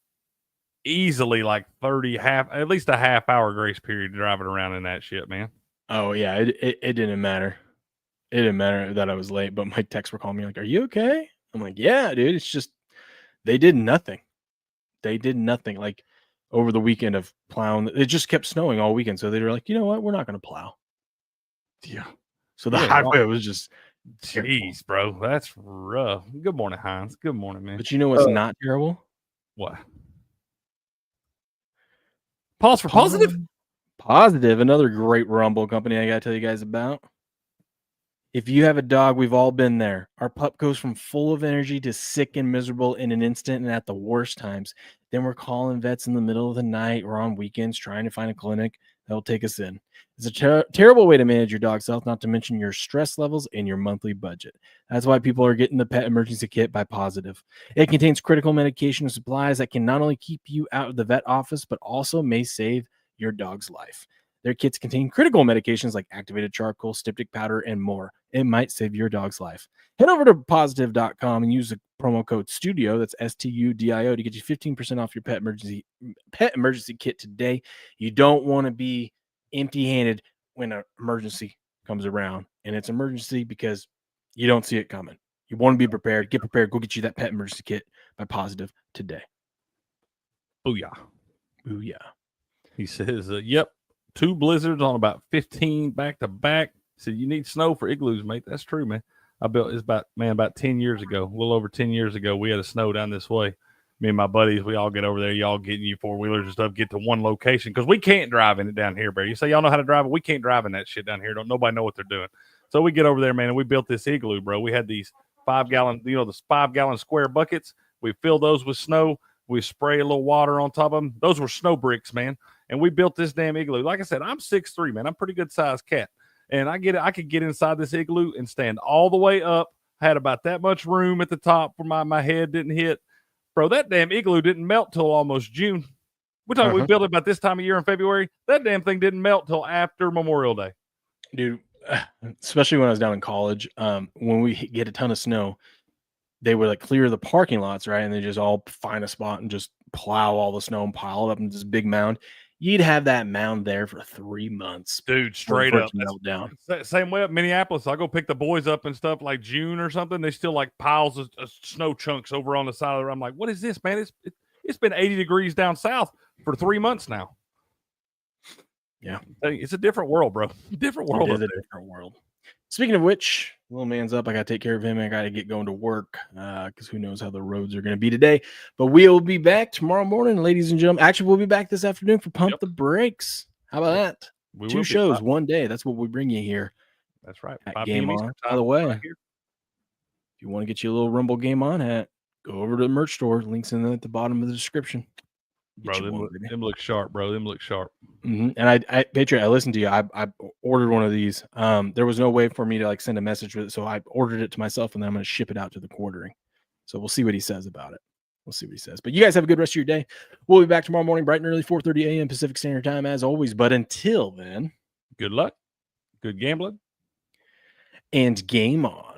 B: easily like at least a half hour grace period driving around in that shit, man.
A: Oh yeah, it didn't matter. It didn't matter that I was late, but my texts were calling me like, "Are you okay?" I'm like, "Yeah, dude. It's just they did nothing. They did nothing. Like over the weekend of plowing, it just kept snowing all weekend. So they were like, you know what? We're not going to plow.
B: Yeah.
A: So the highway was just
B: jeez, bro. That's rough. Good morning, Hines. Good morning, man.
A: But you know what's not terrible?
B: What? Pause for positive?
A: Positive. Another great Rumble company I got to tell you guys about. If you have a dog, we've all been there. Our pup goes from full of energy to sick and miserable in an instant and at the worst times. Then we're calling vets in the middle of the night or on weekends trying to find a clinic that will take us in. It's a terrible way to manage your dog's health, not to mention your stress levels and your monthly budget. That's why people are getting the Pet Emergency Kit by Positive. It contains critical medication and supplies that can not only keep you out of the vet office, but also may save your dog's life. Their kits contain critical medications like activated charcoal, styptic powder, and more. It might save your dog's life. Head over to positive.com and use the promo code STUDIO, that's STUDIO, to get you 15% off your pet emergency kit today. You don't want to be empty-handed when an emergency comes around. And it's emergency because you don't see it coming. You want to be prepared. Get prepared. Go get you that pet emergency kit by Positive today.
B: Booyah.
A: Booyah.
B: He says, yep. 2 blizzards on about 15 back to back. Said you need snow for igloos, mate. That's true, man. About 10 years ago, a little over 10 years ago, we had a snow down this way. Me and my buddies, we all get over there. Y'all getting you 4-wheelers and stuff, get to one location because we can't drive in it down here, Barry. You say y'all know how to drive it. We can't drive in that shit down here. Don't nobody know what they're doing. So we get over there, man, and we built this igloo, bro. We had these 5-gallon, the 5-gallon square buckets. We fill those with snow. We spray a little water on top of them. Those were snow bricks, man. And we built this damn igloo. Like I said, I'm 6'3", man. I'm a pretty good sized cat. And I could get inside this igloo and stand all the way up. I had about that much room at the top where my head didn't hit. Bro, that damn igloo didn't melt till almost June. We're talking we built it about this time of year in February. That damn thing didn't melt till after Memorial Day.
A: Dude, especially when I was down in college, when we get a ton of snow, they would like clear the parking lots, right? And they just all find a spot and just plow all the snow and pile it up into this big mound. You'd have that mound there for 3 months.
B: Dude, straight up.
A: Down.
B: Same way up Minneapolis. I'll go pick the boys up and stuff like June or something. They still like piles of snow chunks over on the side of the road. I'm like, what is this, man? It's been 80 degrees down south for 3 months now.
A: Yeah.
B: It's a different world, bro. Different world.
A: It is a different world. Speaking of which, little man's up. I got to take care of him. I got to get going to work because who knows how the roads are going to be today. But we'll be back tomorrow morning, ladies and gentlemen. Actually, we'll be back this afternoon for Pump the Brakes. How about that? 2 shows, 1 day. That's what we bring you here.
B: That's right.
A: Game on. By the way, if you want to get you a little Rumble Game On hat, go over to the merch store. Links in at the bottom of the description.
B: Bro, them look sharp, bro. Them look sharp.
A: And I Patriot, I listened to you. I ordered one of these. There was no way for me to like send a message with it, so I ordered it to myself, and then I'm going to ship it out to the quartering. So we'll see what he says about it. We'll see what he says. But you guys have a good rest of your day. We'll be back tomorrow morning, bright and early, 4:30 a.m. Pacific Standard Time, as always. But until then,
B: good luck, good gambling,
A: and game on.